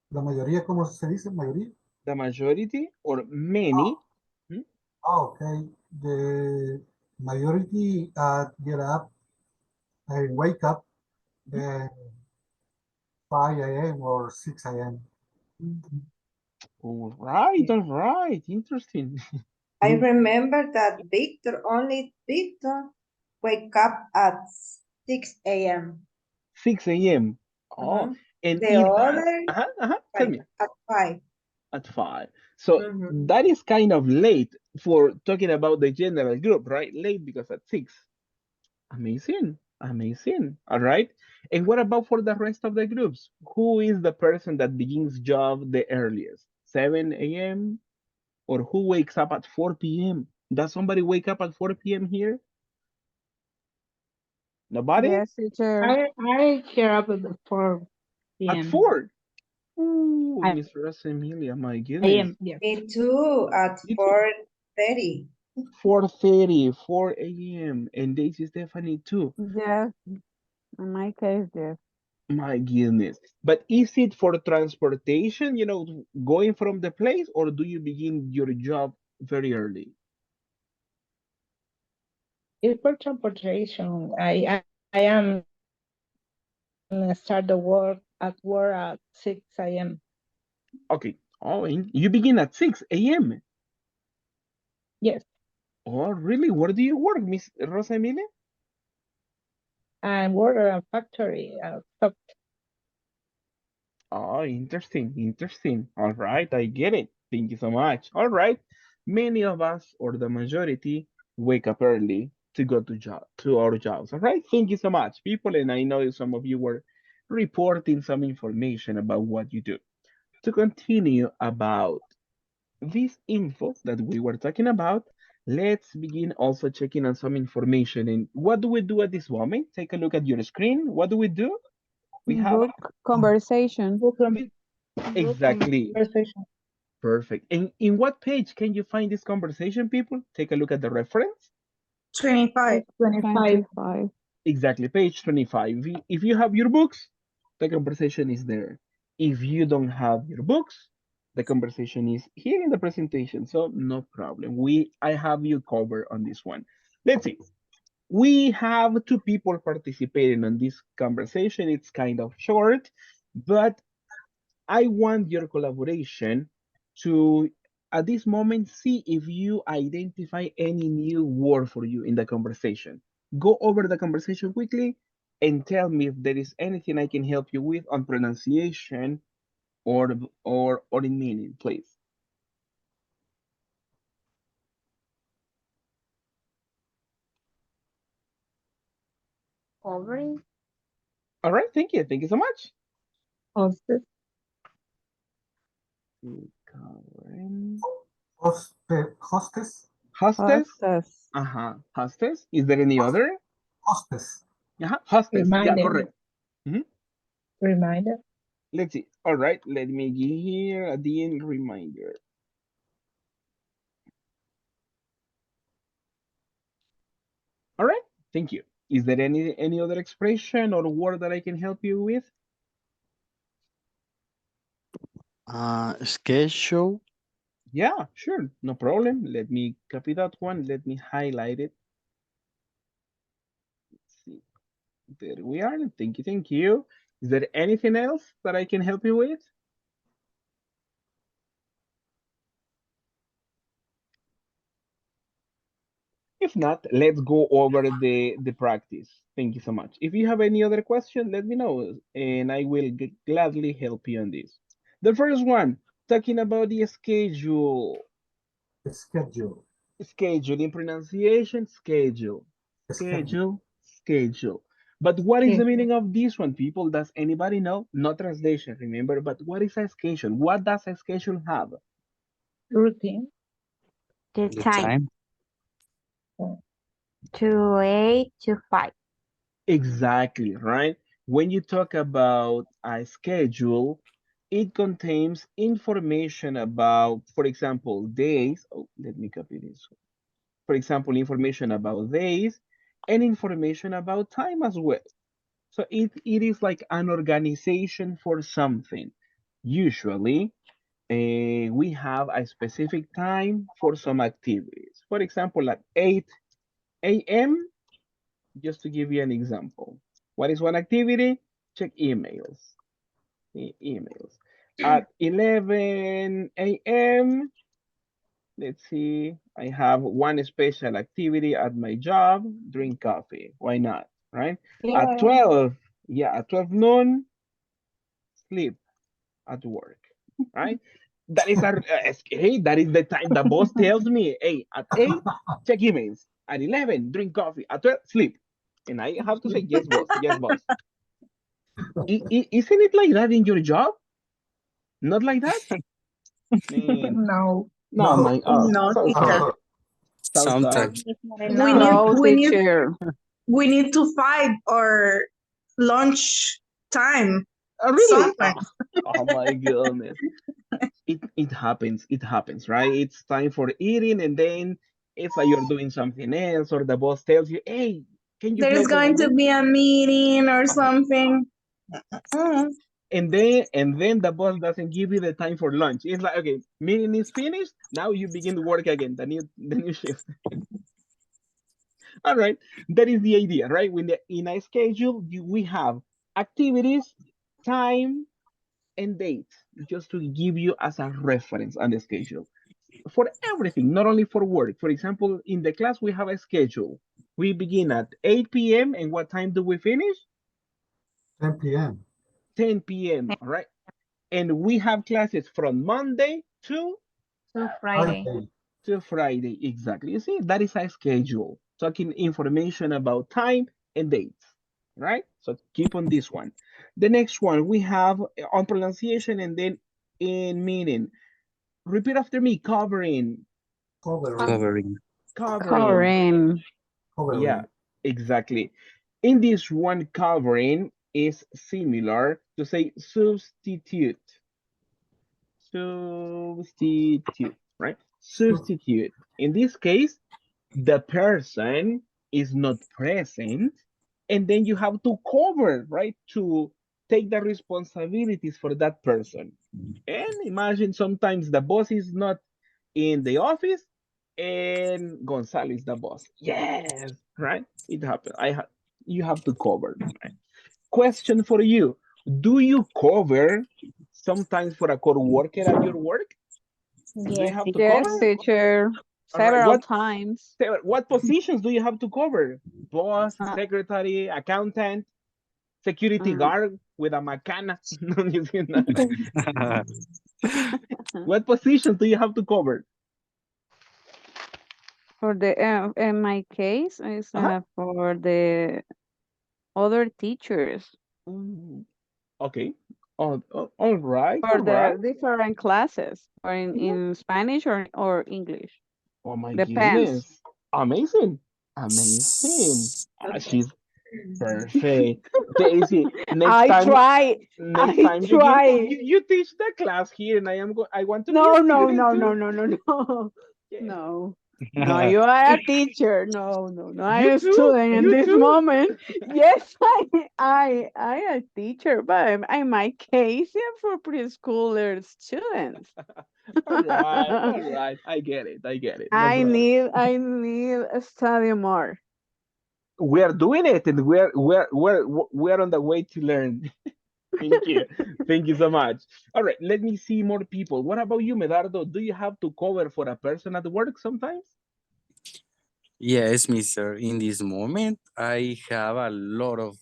la mayoría, ¿cómo se dice? Mayoría. The majority or many? Okay. The majority get up, I wake up at 5 a.m. or 6 a.m. All right. All right. Interesting. I remember that Victor wake up at 6 a.m. 6 a.m. Oh, and The is that other tell me at 5. at 5. So that is kind of late for talking about the general group, right? Late because at 6. Amazing. Amazing. All right. And what about for the rest of the groups? Who is the person that begins job the earliest? 7 a.m. or who wakes up at 4 p.m.? Does somebody wake up at 4 p.m. here? Nobody? Yes, teacher. I care about the 4 At p.m. 4. Ooh, I Miss Rosa Emilia, my I goodness. am, yes. Me too, at Me too. 4:30. 4:30, 4 a.m. And Daisy Stephanie too. Yes, in my case, yes. My goodness. But is it for transportation, going from the place, or do you begin your job very early? It's for transportation. I am start the work at 6 a.m. Okay. Oh, you begin at 6 a.m. Yes, Oh, really? Where do you work, Miss Rosa Emilia? I work at a factory. Oh, interesting, interesting. All right, I get it. Thank you so much. All right. Many of us, or the majority, wake up early to go to our jobs. All right. Thank you so much, people. And I know some of you were reporting some information about what you do. To continue about this info that we were talking about, let's begin also checking on some information. And what do we do at this moment? Take a look at your screen. What do? We have Book conversation. exactly Conversation. perfect. And in what page can you find this conversation, people? Take a look at the reference. 25. 25. Exactly, page 25. If you have your books, the conversation is there. If you don't have your books, the conversation is here in the presentation. So no problem. I have you covered on this one. Let's see. We have two people participating on this conversation. It's kind of short, but I want your collaboration to, at this moment, see if you identify any new word for you in the conversation. Go over the conversation quickly and tell me if there is anything I can help you with on pronunciation or in meaning, please. Covering. All right, thank you. Thank you so much. Hostess. Covering. Hostess. Hostess. Hostess. Hostess. Is there any other? Hostess. Hostess. Yeah, Reminder. correct. Reminder. Let's see. All right, let me give here at the end reminder. All right, thank you. Is there any other expression or word that I can help you with? Schedule. Yeah, sure, no problem. Let me copy that one. Let me highlight it. Let's see. There we are. Thank you, thank you. Is there anything else that I can help you with? If not, let's go over the practice. Thank you so much. If you have any other question, let me know, and I will gladly help you on this. The first one, talking about the schedule. Schedule. Schedule in pronunciation, schedule. Schedule, schedule. But what is the meaning of this one, people? Does anybody know? No translation, remember, but what is a schedule? What does a schedule have? Routine. The The time. time. 8 to 5. Exactly, right? When you talk about a schedule, it contains information about, for example, days. Oh, let me copy this. For example, information about days and information about time as well. So it is like an organization for something. Usually, we have a specific time for some activities. For example, at 8 a.m., just to give you an example. What is one activity? Check emails. Emails. At 11 a.m., let's see, I have one special activity at my job, drink coffee. Why not, right? At 12, yeah, at 12 noon, sleep at work, right? That is hey, that is the time the boss tells me, hey, at 8, check emails. At 11, drink coffee. At 12, sleep. And I have to say, yes, boss. Yes, boss. Isn't it like that in your job? Not like that? Man. No. No, my, No, so teacher. sorry. So sorry. Sometimes. We need No, we need teacher. we need to fight our lunch time Really? sometimes. Oh my goodness. It happens. It happens, right? It's time for eating, and then it's like you're doing something else, or the boss tells you, hey, can you There is help me going with to this? be a meeting or something. And then the boss doesn't give you the time for lunch. It's like, okay, meeting is finished. Now you begin to work again, the new shift. All right, that is the idea, right? When in a schedule, we have activities, time, and date, just to give you as a reference on the schedule for everything, not only for work. For example, in the class, we have a schedule. We begin at 8 p.m. and what time do we finish? 10 p.m. 10 p.m. All right. And we have classes from Monday to Friday. Friday. Exactly. You see, that is a schedule. Talking information about time and dates. Right? So keep on this one. The next one we have on pronunciation and then in meaning. Repeat after me. Covering. Covering. Covering. Yeah, exactly. In this one, covering is similar to say substitute. Substitute, right? Substitute. In this case, the person is not present, and then you have to cover, right? To take the responsibilities for that person. And imagine sometimes the boss is not in the office, and Gonzalo is the boss. Yes, right? It happened. You have to cover. Right? Question for you. Do you cover sometimes for a co-worker at your work? Do you Yes, have to cover? Yes, teacher. All right. Several times. What positions do you have to cover? Boss, Uh, secretary, accountant, security uh, guard with a macana. No, you see that. What positions do you have to cover? for the in my case is Uh-huh. for the other teachers Mm, okay. All right. for All right. the different classes or Mhm. in Spanish or English. Oh my Depends. goodness. Amazing. Amazing. Ah, she's perfect. Daisy, I try. next I time try. you teach the class here and I want to be a No, no, student no, too. no, no, no, no. Yeah. No. No, you are a teacher. No, no, no. I'm You a too. student in You this too. moment. Yes, I a teacher, but in my case, yeah, for preschoolers students. All right. All right. I get it. I get it. No I problem. need a study more. We are doing it and we're on the way to learn. Thank you. Thank you so much. All right, let me see more people. What about you, Medardo? Do you have to cover for a person at work sometimes? Yes, mister. In this moment, I have a lot of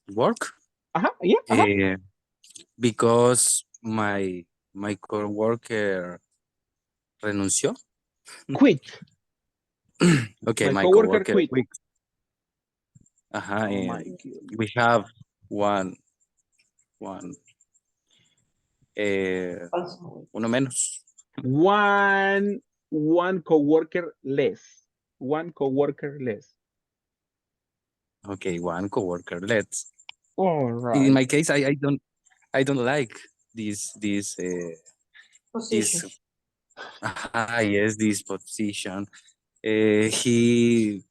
work Uh-huh. Yeah. Uh-huh. uh, because my coworker renunció. Quit. Okay, My my coworker coworker quit. quit. Oh my And we goodness. have one uno menos. One coworker less. One coworker less. Okay, one coworker. Let's. All In right. my case, I don't like this Position. yes, this position. He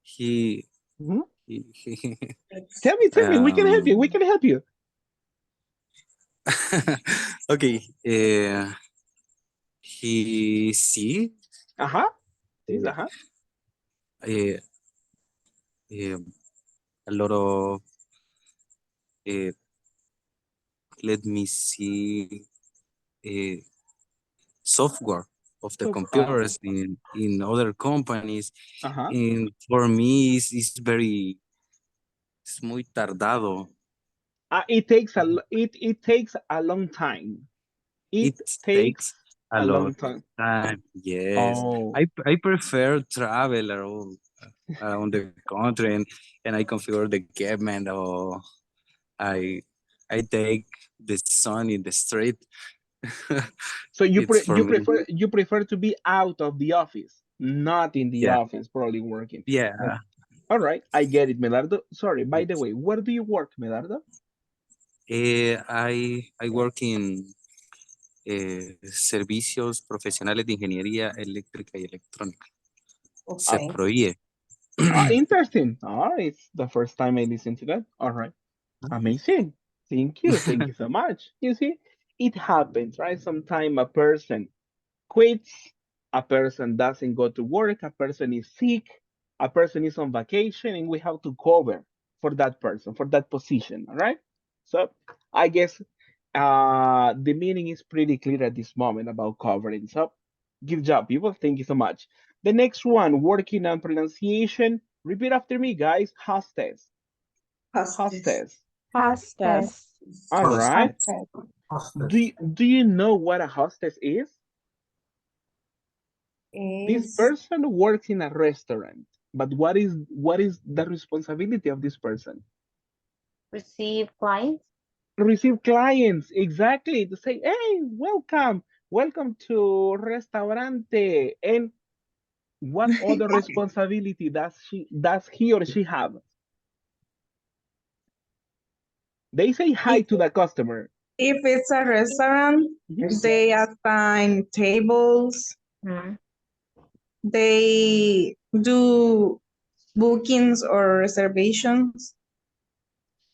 he Mhm. he Tell me. We can help you. We um can help you. okay. He see Uh-huh. Yes, uh, uh-huh. uh, uh, a lot of uh, let me see uh, software of the So, computers in other companies. uh-huh. And for me, es muy tardado. It takes a long time. It It takes takes a a lot long of time. time. Yes, Oh. I prefer travel around the country and I configure the equipment or I I take the sun in the street. So It's for me. you prefer to be out of the office, not in the Yeah, office, probably working. yeah. All right, I get it, Medardo. Sorry, by the way, where do you work, Medardo? I work in servicios profesionales de ingeniería eléctrica y electrónica. Se Okay. prohíbe. Interesting. It's the first time I listen to that. All right, amazing. Thank you so much. You see, it happens, right? Sometimes a person quits, a person doesn't go to work, a person is sick, a person is on vacation, and we have to cover for that person, for that position, all right? So I guess the meaning is pretty clear at this moment about covering. So good job, people. Thank you so much. The next one, working on pronunciation. Repeat after me, guys. Hostess. Hostess. Hostess. hostess. Hostess. All right. Hostess. Hostess. Do you know what a hostess is? This Is person works in a restaurant, but what is the responsibility of this person? Receive clients. Receive clients, exactly. To say, hey, welcome to restaurante. And what other responsibility does he or she have? They say hi If, to the customer. if it's a restaurant, Mhm. they assign tables, Mhm. they do bookings or reservations.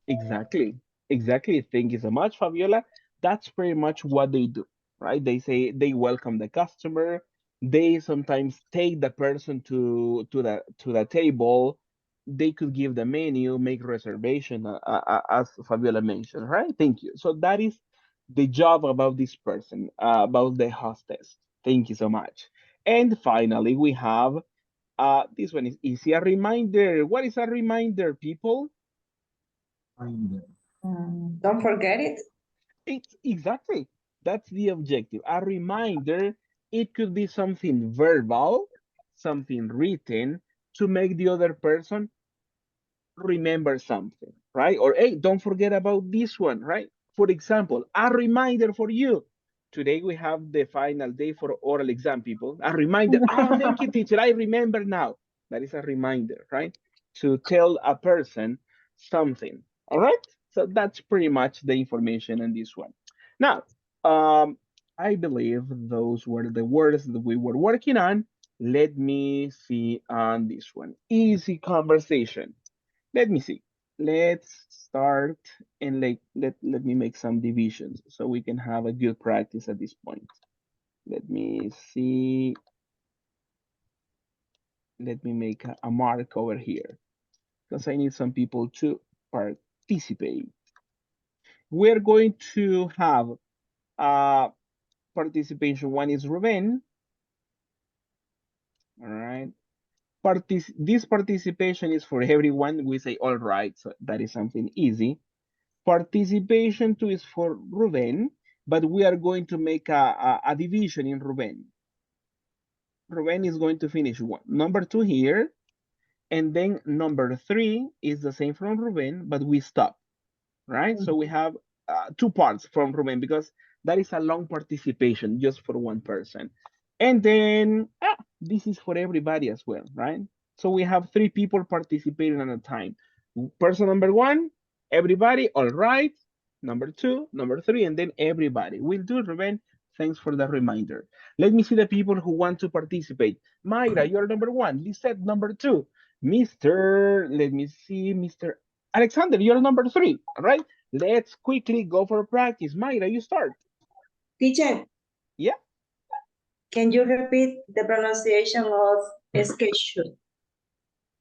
Exactly. Exactly. Thank you so much, Fabiola. That's pretty much what they do, right? They say they welcome the customer. They sometimes take the person to the table. They could give the menu, make reservation, as Fabiola mentioned, right? Thank you. So that is the job about this person, about the hostess. Thank you so much. And finally, we have this one is easy. A reminder. What is a reminder, people? Don't forget it. It's exactly that's the objective. A reminder, it could be something verbal, something written to make the other person remember something, right? Or hey, don't forget about this one, right? For example, a reminder for you. Today we have the final day for oral exam, people. A reminder. Oh, thank you, teacher. I remember now. That is a reminder, right? To tell a person something. All right. So that's pretty much the information in this one. Now, I believe those were the words that we were working on. Let me see on this one. Easy conversation. Let me see. Let's start and let me make some divisions so we can have a good practice at this point. Let me see. Let me make a mark over here because I need some people to participate. We're going to have participation. One is Ruben. All right. This participation is for everyone. We say all right, so that is something easy. Participation two is for Ruben, but we are going to make a division in Ruben. Ruben is going to finish one. Number two here, and then number three is the same from Ruben, but we stop, right? So we have two parts from Ruben because that is a long participation just for one person. And then this is for everybody as well, right? So we have three people participating at a time. Person number one, everybody, all right. Number two, number three, and then everybody. Will do, Ruben. Thanks for the reminder. Let me see the people who want to participate. Mayra, you're number one. Lisette, number two. Let me see, Mr. Alexander, you're number three. All right. Let's quickly go for practice. Mayra, you start. Teacher, Yeah. can you repeat the pronunciation of schedule?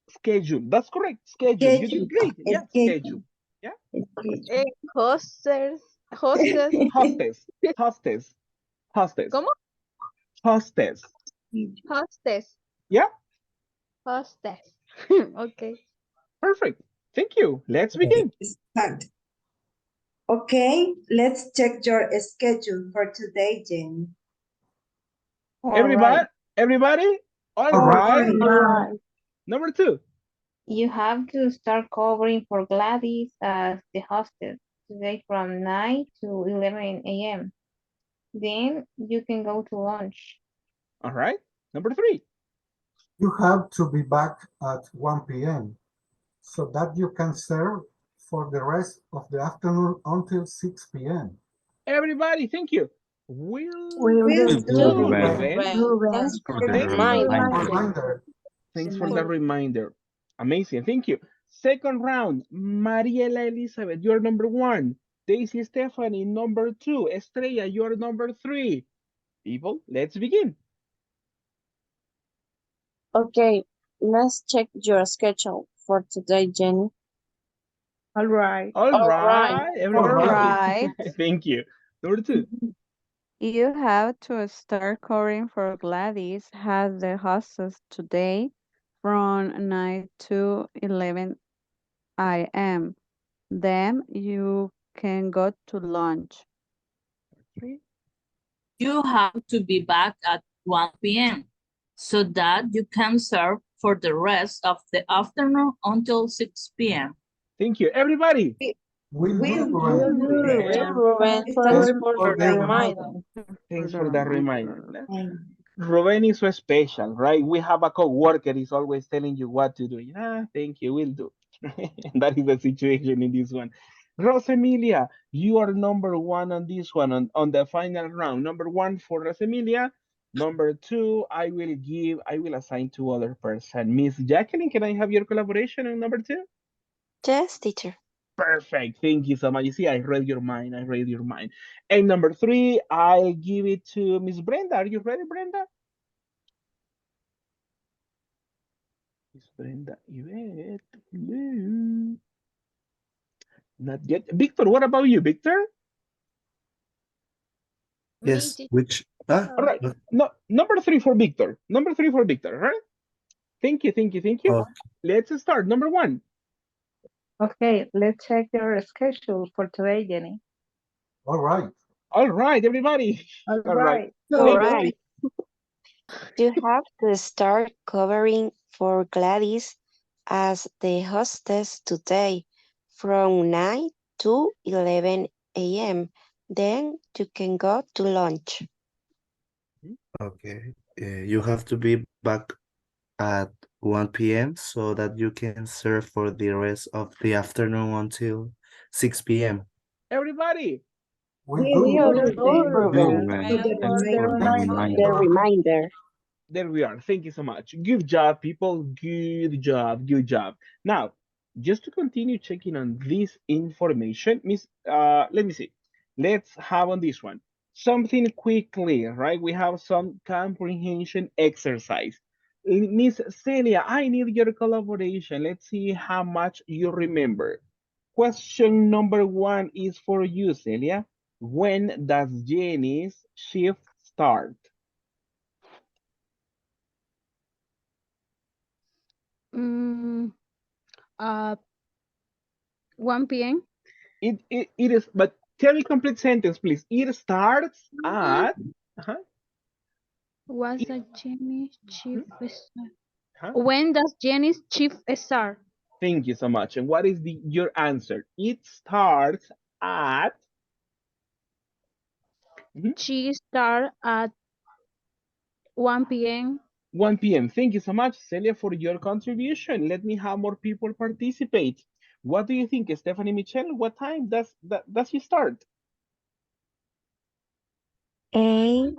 Schedule. That's correct. Schedule. You did great. Yeah. Schedule. Yeah. Hostess. Hostess. Hostess. Hostess. Hostess. ¿Cómo? Hostess. Hostess. Yeah. Hostess. Okay. Perfect. Thank you. Let's begin. Start. Okay, let's check your schedule for today, Jenny. Everybody. Everybody. All right. All right. Number two. You have to start covering for Gladys as the hostess today from 9 to 11 a.m. Then you can go to lunch. All right. Number three. You have to be back at 1 p.m. so that you can serve for the rest of the afternoon until 6 p.m. Everybody, thank you. Will Will do, do, Ruben. Thanks for the Thank reminder. Thanks for the reminder. Amazing. Thank you. Second round, Mariela Elizabeth, you're number one. Daisy Stephanie, number two. Estrella, you're number three. People, let's begin. Okay, let's check your schedule for today, Jenny. All right. All right, All everybody. right. Thank you. Number two. You have to start covering for Gladys as the hostess today from 9 to 11 a.m. Then you can go to lunch. You have to be back at 1 p.m. so that you can serve for the rest of the afternoon until 6 p.m. Thank you. Everybody. Will do, Will Ruben. do, Ruben. Thanks for the reminder. Thanks for that reminder. Ruben is so special, right? We have a co-worker is always telling you what to do. Yeah, thank you, will do. That is the situation in this one. Rosemilia, you are number one on this one, on the final round. Number one for Rosemilia. Number two, I will assign to other person. Miss Jacqueline, can I have your collaboration on number two? Yes, teacher. Perfect. Thank you so much. You see, I read your mind. I read your mind. And number 3, I'll give it to Miss Brenda. Are you ready, Brenda? Miss Brenda, Yvette. Hello. Not yet. Victor, what about you, Victor? Yes, which All right. No, number 3 for Victor. Number 3 for Victor, all right? Thank you, thank you, thank you. Let's start. Number 1. Okay, let's check your schedule for today, Jenny. All right. All right, everybody. All right. All right. You have to start covering for Gladys as the hostess today from 9 to 11 a.m. Then you can go to lunch. Okay. You have to be back at 1 p.m. so that you can serve for the rest of the afternoon until 6 p.m. Everybody. We We do. understand, Ruben. Ruben, Thanks thanks for for the the reminder. reminder. There we are. Thank you so much. Good job, people. Good job. Good job. Now, just to continue checking on this information, Miss, let me see. Let's have on this one something quickly, right? We have some comprehension exercise. Miss Celia, I need your collaboration. Let's see how much you remember. Question number 1 is for you, Celia. When does Jenny's shift start? Uh, 1 p.m. It is, but tell me complete sentence, please. It starts at, Was a Jenny's chief star? huh? When does Jenny's chief start? Thank you so much. And what is your answer? It starts at, She start at 1 p.m. 1 p.m. Thank you so much, Celia, for your contribution. Let me have more people participate. What do you think, Stephanie Michelle? What time does she start? 9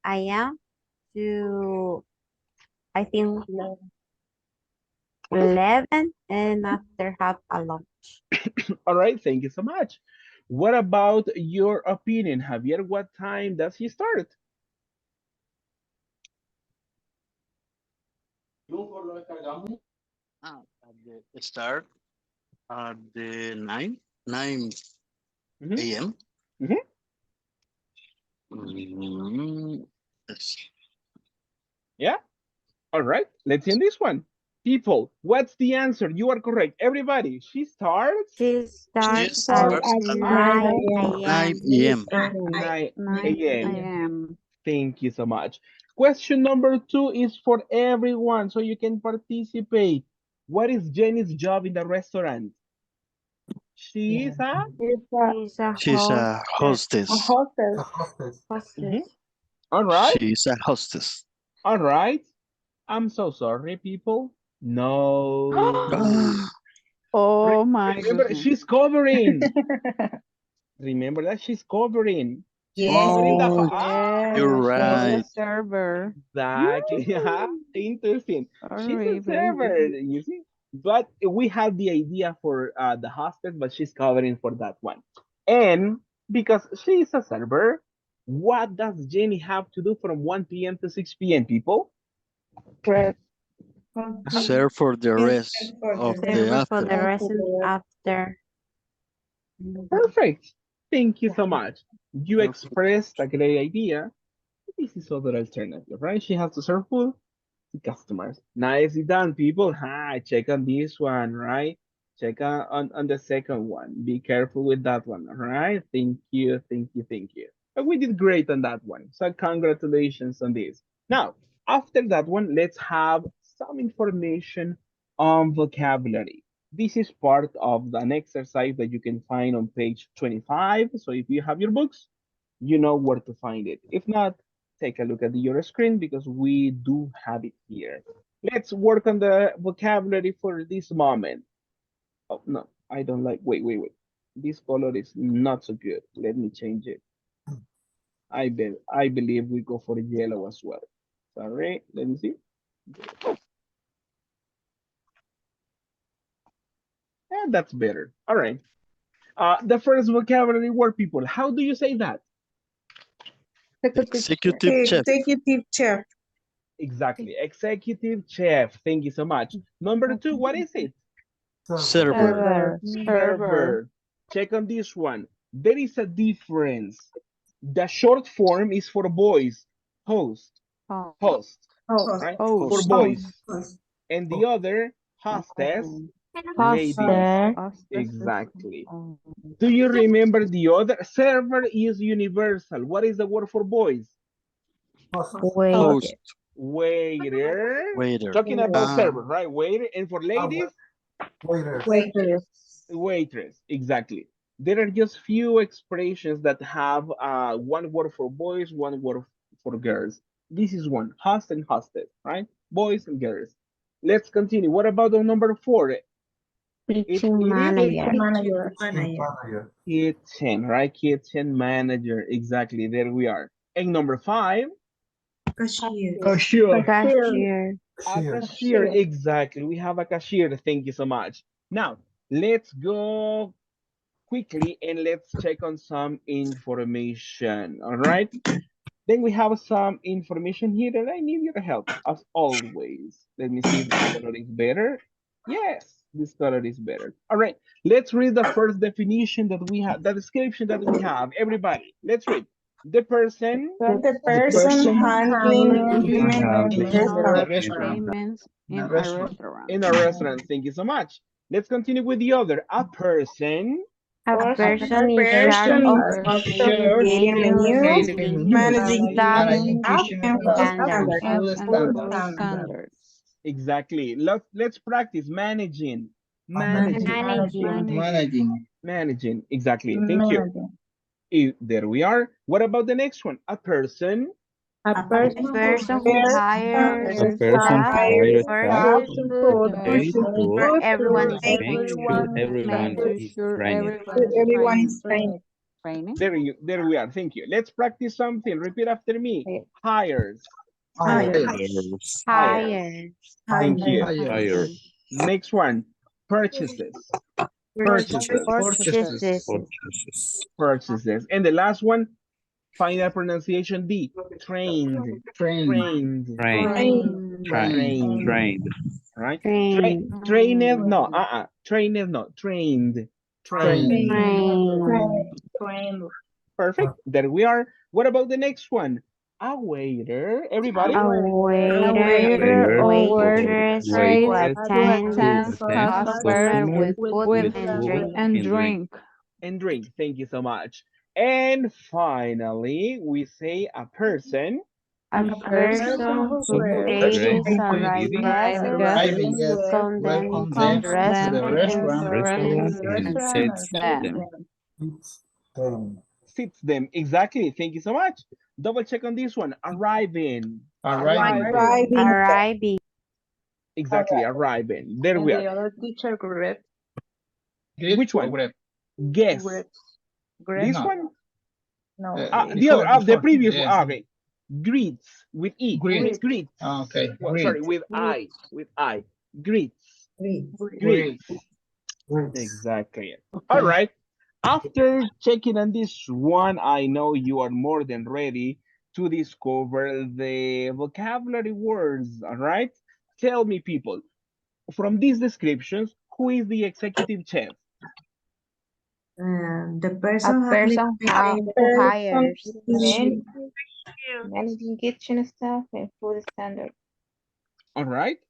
a.m. to, I think, 11, and after have a lunch. All right, thank you so much. What about your opinion, Javier? What time does he start? At the start at the 9 a.m. Yes. Yeah. All right. Let's end this one. People, what's the answer? You are correct. Everybody, she starts. She She starts at starts at 9 9 a.m. a.m. 9 9 a.m. a.m. Thank you so much. Question number 2 is for everyone, so you can participate. What is Jenny's job in the restaurant? She is a She's a She's a hostess. hostess. A hostess. Hostess. all right. She's a hostess. All right. I'm so sorry, people. No. Oh my Remember, goodness. she's covering. Remember that she's covering. She's Yes, covering the teacher. You're Yeah, she's a right. server. exactly. Yeah, interesting. She's a Sorry, baby. server, you see. But we have the idea for the hostess, but she's covering for that one. And because she's a server, what does Jenny have to do from 1 p.m. to 6 p.m., people? Great. Serve for the rest of the Server for the afternoon. rest after. Perfect. Thank you so much. You expressed a great idea. This is other alternative, right? She has to serve food to customers. Nicely done, people. Hi, check on this one, right? Check on the second one. Be careful with that one, all right? Thank you, thank you, thank you. And we did great on that one. So congratulations on this. Now, after that one, let's have some information on vocabulary. This is part of an exercise that you can find on page 25. So if you have your books, you know where to find it. If not, take a look at your screen because we do have it here. Let's work on the vocabulary for this moment. Oh, no, I don't like, wait. This color is not so good. Let me change it. I believe we go for yellow as well. Sorry, let me see. That's better. All right. The first vocabulary word, people. How do you say that? Executive chef. Executive chef. Exactly. Executive chef. Thank you so much. Number two, what is it? Server. Server. Check on this one. There is a difference. The short form is for boys. Host. Host. Right? For boys. And the other, hostess, ladies. Exactly. Do you remember the other? Server is universal. What is the word for boys? Host. Waiter. Waiter. Talking about server, right? Waiter. And for ladies? Waitress. Waitress. Exactly. There are just few expressions that have one word for boys, one word for girls. This is one, host and hostess, right? Boys and girls. Let's continue. What about the number 4? Kitchen manager. Kitchen, right? Kitchen manager. Exactly. There we are. And number 5. Cashier. Cashier. A cashier. Exactly. We have a cashier. Thank you so much. Now, let's go quickly and let's check on some information. All right. Then we have some information here that I need your help as always. Let me see if this color is better. Yes, this color is better. All right, let's read the first definition that we have, the description that we have. Everybody, let's read. The person handling Payments in a restaurant. in a restaurant. Thank you so much. Let's continue with the other. A person. A person in charge of creating managing staff standards. standards. And food standards. Exactly. Let's practice managing. Managing. Exactly. Thank you. There we are. What about the next one? A person. A person who hires A person staff, hired staff purchases food, to make pay food sure everyone is and make sure everyone Make is sure trained. everyone is training. There we are. Thank you. Let's practice something. Repeat after me. Hires. Hires. Thank you. Hire. Next one. Purchases. purchases. Purchases. And the last one, final pronunciation D. Trained. Trained. Right? Trained. Trained, no. Trained, no. Trained. Perfect. There we are. What about the next one? A waiter. Everybody. A waiter or waitress who attends customer with food and drink. And drink. And drink. Thank you so much. And finally, we say a person. A person who creates arriving guests, welcomes them to the Restaurant and sets them. Sits them. Exactly. Thank you so much. Double check on this one. Arriving. arriving. Exactly. Arriving. There we are. The other teacher, great. Which one? Guess. This one? No. The previous one. Okay. Greets with E. Greets. Okay. Well, sorry, with I. Greets. Exactly. Okay. All right. After checking on this one, I know you are more than ready to discover the vocabulary words. All right. Tell me, people, from these descriptions, who is the executive chef? The A person who hires. Managing kitchen staff and food standards. All right.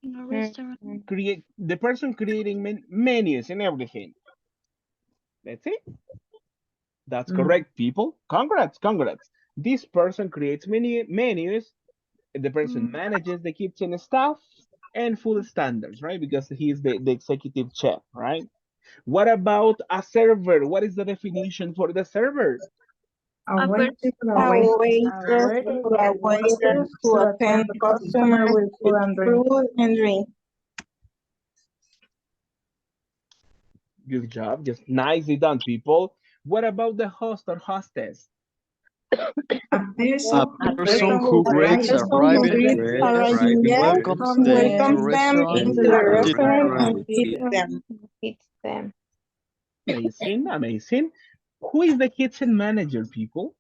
In a restaurant. Create the person creating menus and everything. That's it. That's correct, people. Congrats. This person creates menus. The person manages the kitchen staff and food standards, right? Because he's the executive chef, right? What about a server? What is the definition for the server? A waitress who attend customer with food and drink. Good job. Just nicely done, people. What about the host or hostess? A A person who greets arriving guests welcomes and them to welcomes them restaurant into the and treats restaurant and them. feeds them. Feeds them. Amazing, amazing. Who is the kitchen manager, people?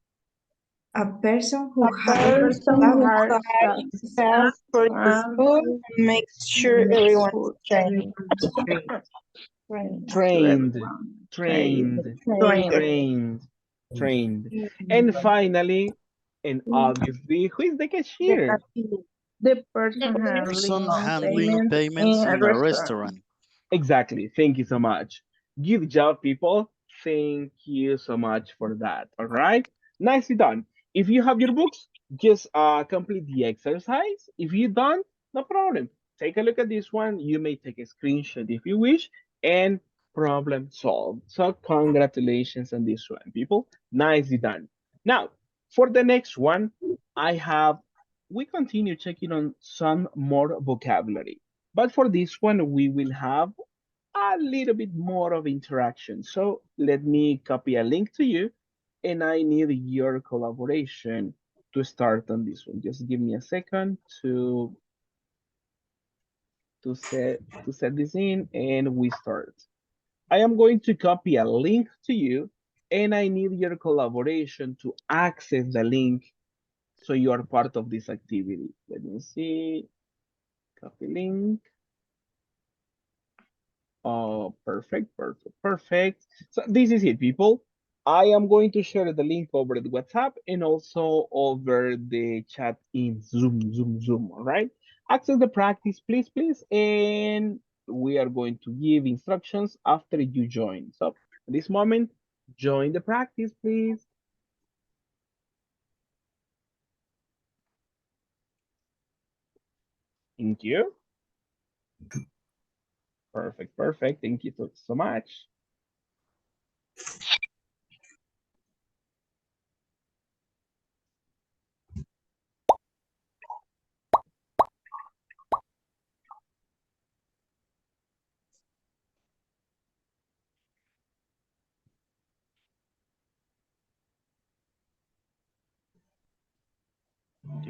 A person A who hires person staff who hires staff for the food and makes sure everyone is trained. Right. To Trained, everyone. trained, Trained. trained, trained. And finally, and obviously, who is the The cashier? cashier. The person Person handling handling payments in payments a in a restaurant. restaurant. Exactly. Thank you so much. Good job, people. Thank you so much for that. All right. Nicely done. If you have your books, just complete the exercise. If you don't, no problem. Take a look at this one. You may take a screenshot if you wish, and problem solved. So congratulations on this one, people. Nicely done. Now, for the next one, we continue checking on some more vocabulary. But for this one, we will have a little bit more of interaction. So let me copy a link to you, and I need your collaboration to start on this one. Just give me a second to set this in, and we start. I am going to copy a link to you, and I need your collaboration to access the link so you are part of this activity. Let me see. Copy link. Oh, perfect, perfect, perfect. So this is it, people. I am going to share the link over the WhatsApp and also over the chat in Zoom, all right? Access the practice, please, please, and we are going to give instructions after you join. So at this moment, join the practice, please. Thank you. Perfect, perfect. Thank you so much.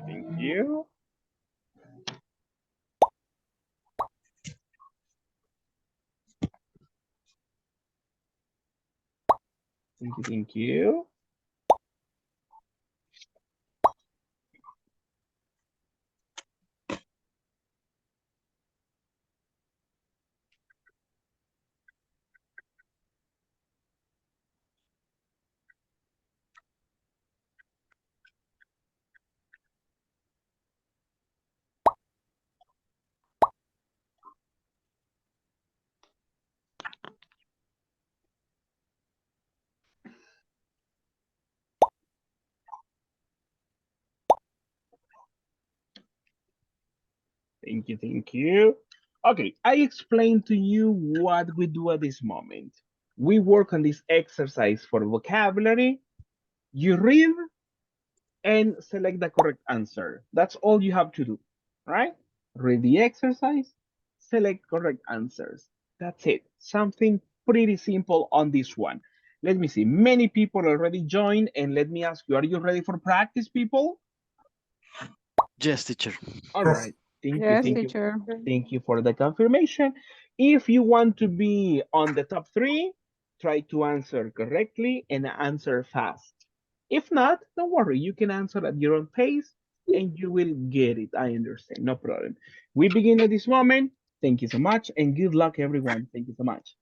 Thank you. Thank you, thank you. Thank you, thank you. Okay, I explained to you what we do at this moment. We work on this exercise for vocabulary. You read and select the correct answer. That's all you have to do, right? Read the exercise, select correct answers. That's it. Something pretty simple on this one. Let me see. Many people already joined, and let me ask you, are you ready for practice, people? Yes, teacher. All right. Thank you. Yes, Thank you. teacher. Thank you for the confirmation. If you want to be on the top 3, try to answer correctly and answer fast. If not, don't worry. You can answer at your own pace and you will get it. I understand. No problem. We begin at this moment. Thank you so much and good luck, everyone. Thank you so much.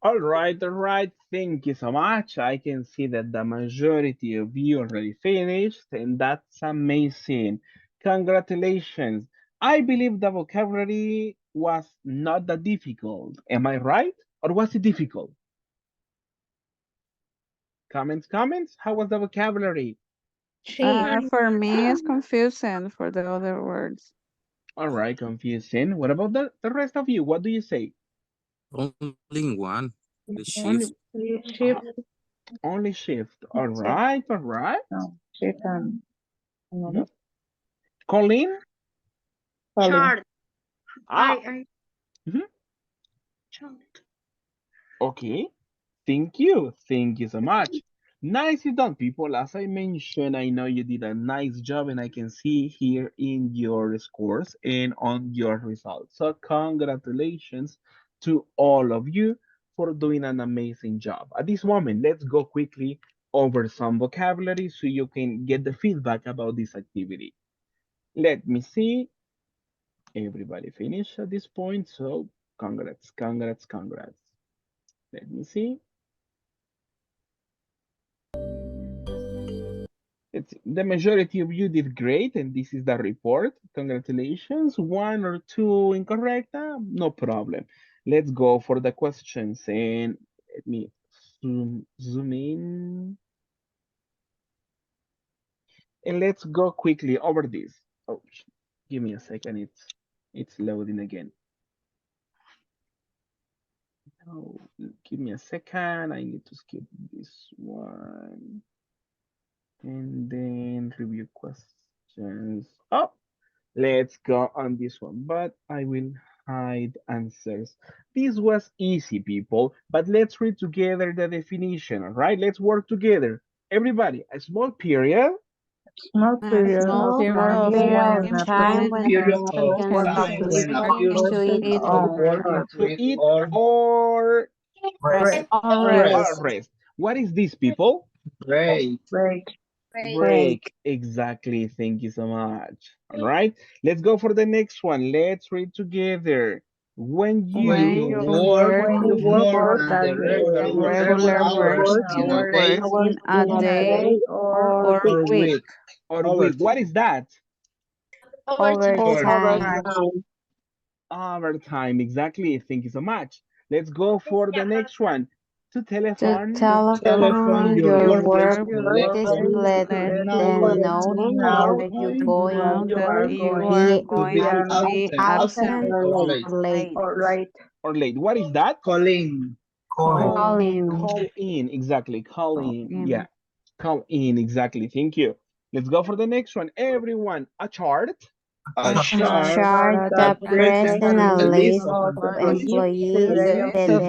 All right, all right. Thank you so much. I can see that the majority of you already finished, and that's amazing. Congratulations. I believe the vocabulary was not that difficult. Am I right? Or was it difficult? Comments, comments? How was the vocabulary? For me, it's confusing for the other words. All right, confusing. What about the rest of you? What do you say? Only in one. The shift. Only shift. Uh, only shift. All right, all right. No, shift and Mhm. another. Colleen? Colin. Chart. Ah, I mhm. chart. Okay. Thank you. Thank you so much. Nicely done, people. As I mentioned, I know you did a nice job, and I can see here in your scores and on your results. So, congratulations to all of you for doing an amazing job. At this moment, let's go quickly over some vocabulary so you can get the feedback about this activity. Let me see. Everybody finished at this point. So, congrats, congrats, congrats. Let me see. The majority of you did great, and this is the report. Congratulations. One or two incorrect, no problem. Let's go for the questions, and let me zoom in, and let's go quickly over this. Oh, give me a second. It's loading again. Oh, give me a second. I need to skip this one, and then review questions. Oh, let's go on this one, but I will hide answers. This was easy, people, but let's read together the definition, all right? Let's work together. Everybody, a small period. Small A period small of period time of Period of when a time time person when when a a can person person can stop stop stop working working to working to eat to eat or eat or or rest. To rest. eat or rest. Rest. rest. What is this, people? Break. Break. Exactly. Thank you so much. All right. Let's go for the next one. Let's read together. When When you you work work When you more more work than the than the regular regular hours working in a day hours in a in a day day or or week. or week. What is that? Overtime. Overtime. Overtime. Exactly. Thank you so much. Let's go for the next one. To To telephone telephone Your your work workplace to place let let them know now that you're know going that to you are be going to be absent absent or late. late. or late. What is that? Calling. Calling. Call in. Exactly. Call Call in. Yeah. in. Call in. Exactly. Thank you. Let's go for the next one. Everyone, a chart. A Chart chart that that presents presents a a list list of of employees, employees, the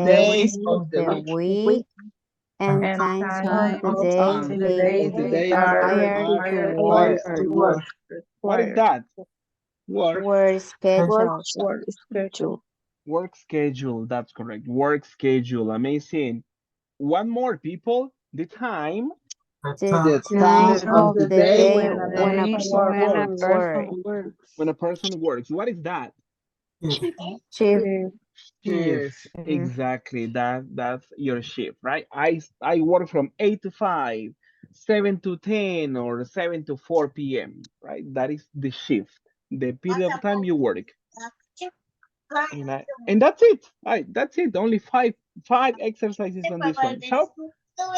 days the of the day, week, the week, and and times of the times day of the they day they are require to work. What is that? Work schedule. Work schedule. That's correct. Work schedule. Amazing. One more, people. The time. The time time of of the the day day when a when a day when a person person works. works. When a person works. What is that? Shift. Shift. Exactly. That's your shift, right? I work from 8 to 5, 7 to 10, or 7 to 4 p.m. Right? That is the shift. The period of time you work. And that's it. Right, that's it. Only five exercises on this one. So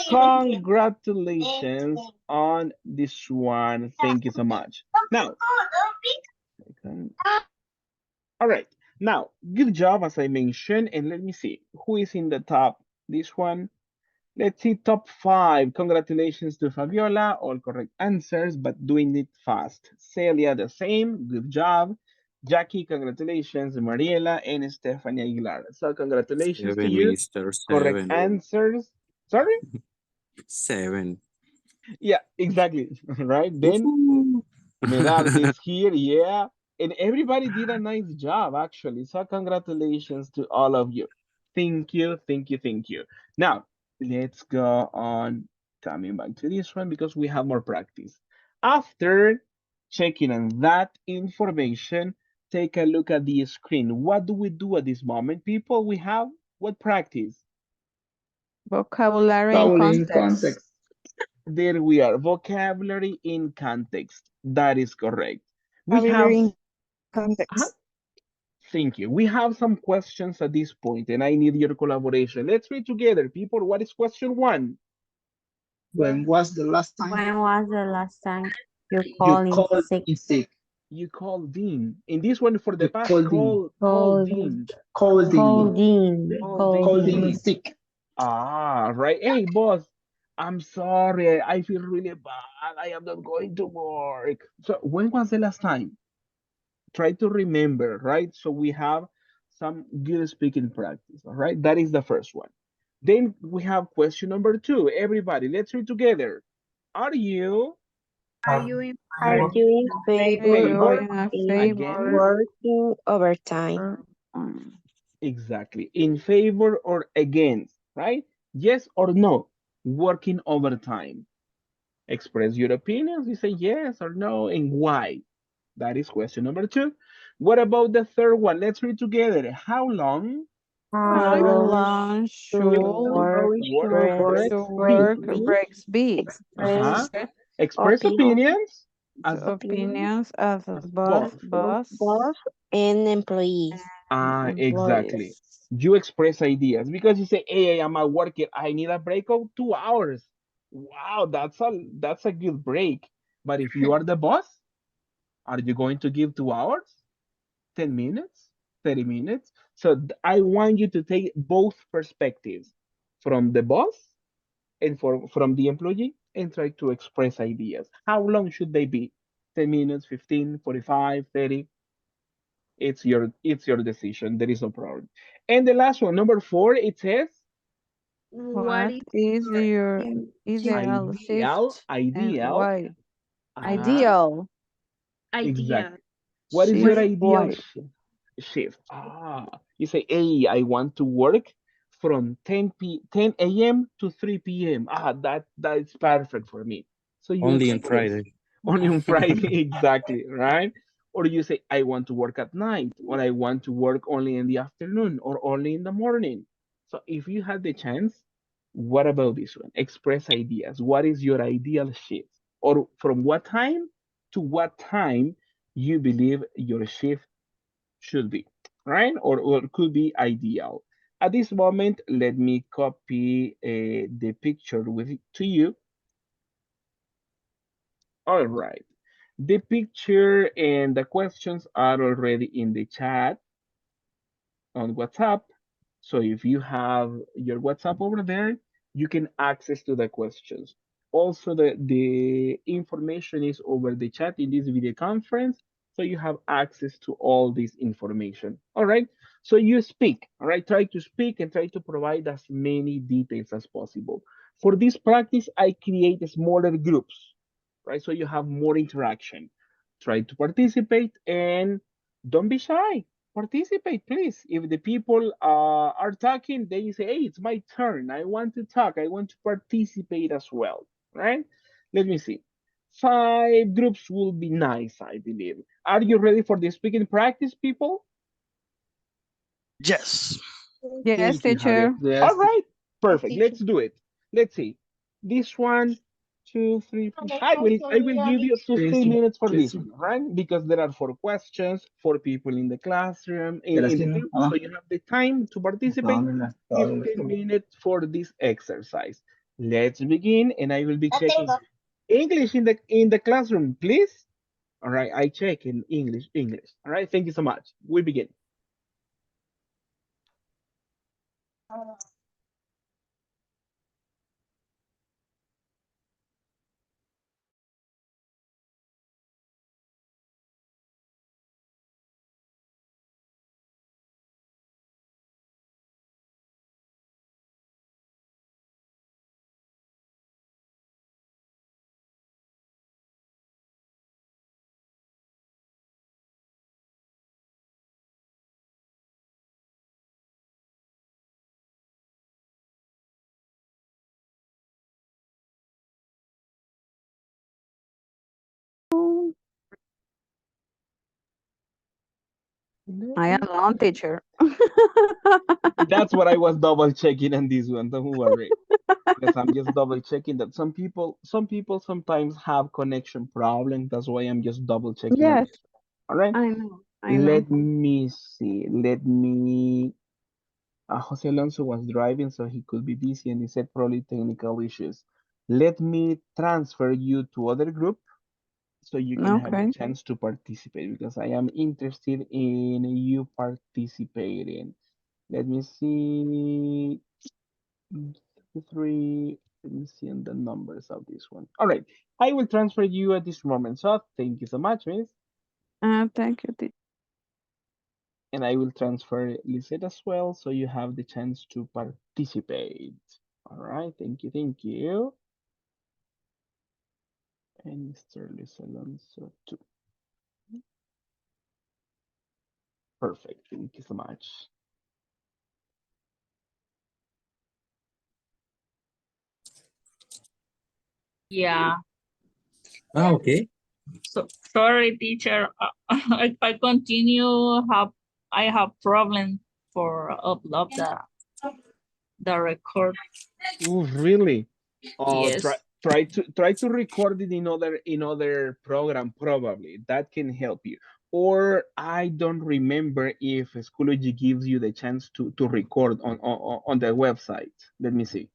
congratulations on this one. Thank you so much. Now, all right. Now, good job as I mentioned, and let me see who is in the top. This one. Let's see, top five. Congratulations to Fabiola. All correct answers, but doing it fast. Celia, the same. Good job. Jackie, congratulations. Mariela and Stephanie Aguilar. So congratulations to 7, you. Mister Correct 7. answers. Sorry? 7. Yeah, exactly. Right. Then Woohoo. Meralda is here. Yeah. And everybody did a nice job, actually. So congratulations to all of you. Thank you, thank you, thank you. Now, let's go on coming back to this one because we have more practice. After checking on that information, take a look at the screen. What do we do at this moment, people? We have what practice? Vocabulary in Vocabulary in context. context. There we are. Vocabulary in context. That is correct. We have, Vocabulary in uh-huh, context. thank you. We have some questions at this point, and I need your collaboration. Let's read together, people. What is question one? When was the last time When was the last time you you called in called sick? in sick? You called in. In this one, for the You past, called in. called Called, in. Called in. called in, Called called Called in in. in. sick. Ah, right. Hey, boss, I'm sorry. I feel really bad. I am not going to work. So, when was the last time? Try to remember, right? So, we have some good speaking practice, all right? That is the first one. Then we have question number two. Everybody, let's read together. Are you Are Are you in Are you you in Are favor you of favor? in a in Again, favor working overtime? or on? exactly. In favor or against, right? Yes or no. Working overtime. Express your opinions. You say yes or no and why. That is question number two. What about the third one? Let's read together. How long How How long long should should work work breaks the be? work be breaks be? Uh-huh. expressed Express opinion opinions The as opinions of the as both. boss both and employees? and Ah, exactly. employees. You express ideas because you say, "Hey, I'm at work. I need a break of 2 hours." Wow, that's a good break. But if you are the boss, are you going to give 2 hours, 10 minutes, 30 minutes? So I want you to take both perspectives, from the boss and from the employee, and try to express ideas. How long should they be? 10 minutes, 15, 45, 30. It's your decision. There is no problem. And the last one, number four, it says what What is is your your shift ideal ideal, shift and ideal. why? Uh-huh. Ideal idea? Exactly. What is What your is shift ideal why? shift? You say, hey, I want to work from 10 a.m. to 3 p.m. That's perfect for me. So you Only on express Friday. only on Friday, exactly, right? Or you say, I want to work at night, or I want to work only in the afternoon, or only in the morning. So if you had the chance, what about this one? Express ideas. What is your ideal shift? Or from what time to what time you believe your shift should be, right? Or could be ideal. At this moment, let me copy the picture to you. All right. The picture and the questions are already in the chat on WhatsApp. So if you have your WhatsApp over there, you can access to the questions. Also, the information is over the chat in this video conference. So you have access to all this information. All right. So you speak, all right. Try to speak and try to provide as many details as possible. For this practice, I create smaller groups, right? So you have more interaction. Try to participate and don't be shy. Participate, please. If the people are talking, then you say, hey, it's my turn. I want to talk. I want to participate as well, right? Let me see. 5 groups will be nice, I believe. Are you ready for the speaking practice, people? Yes. Yes, Thank you, Javier. teacher. All Yes. right, Yes, perfect. teacher. Let's do it. Let's see. This one, two, three, four. I will give you 15 minutes for this one, right? Because there are 4 questions, 4 people in the classroom, in the group. So you have the time to participate. 15 minutes for this exercise. Let's begin, and I will be checking English in the classroom, please. All right, I check in English. All right, thank you so much. We begin. I am non teacher. That's what I was double checking on this one. Don't worry. Because I'm just double checking that some people sometimes have connection problems. That's why I'm just double checking on Yes, this. All right. I know. I know. Let me see. Let me. Jose Alonso was driving, so he could be busy, and he said probably technical issues. Let me transfer you to other group so you can have the Okay. chance to participate because I am interested in you participating. Let me see. Three. Let me see on the numbers of this one. All right. I will transfer you at this moment. So thank you so much, miss. Thank you, teacher. And I will transfer Lisette as well so you have the chance to participate. All right. Thank you. Thank you. And Mr. Luis Alonso too. Perfect. Thank you so much. Yeah. Okay. So sorry, teacher. I continue. I have problem for upload the record. Oh, really? Try Yes. try to record it in other program probably. That can help you. Or I don't remember if Schoology gives you the chance to record on the website. Let me see.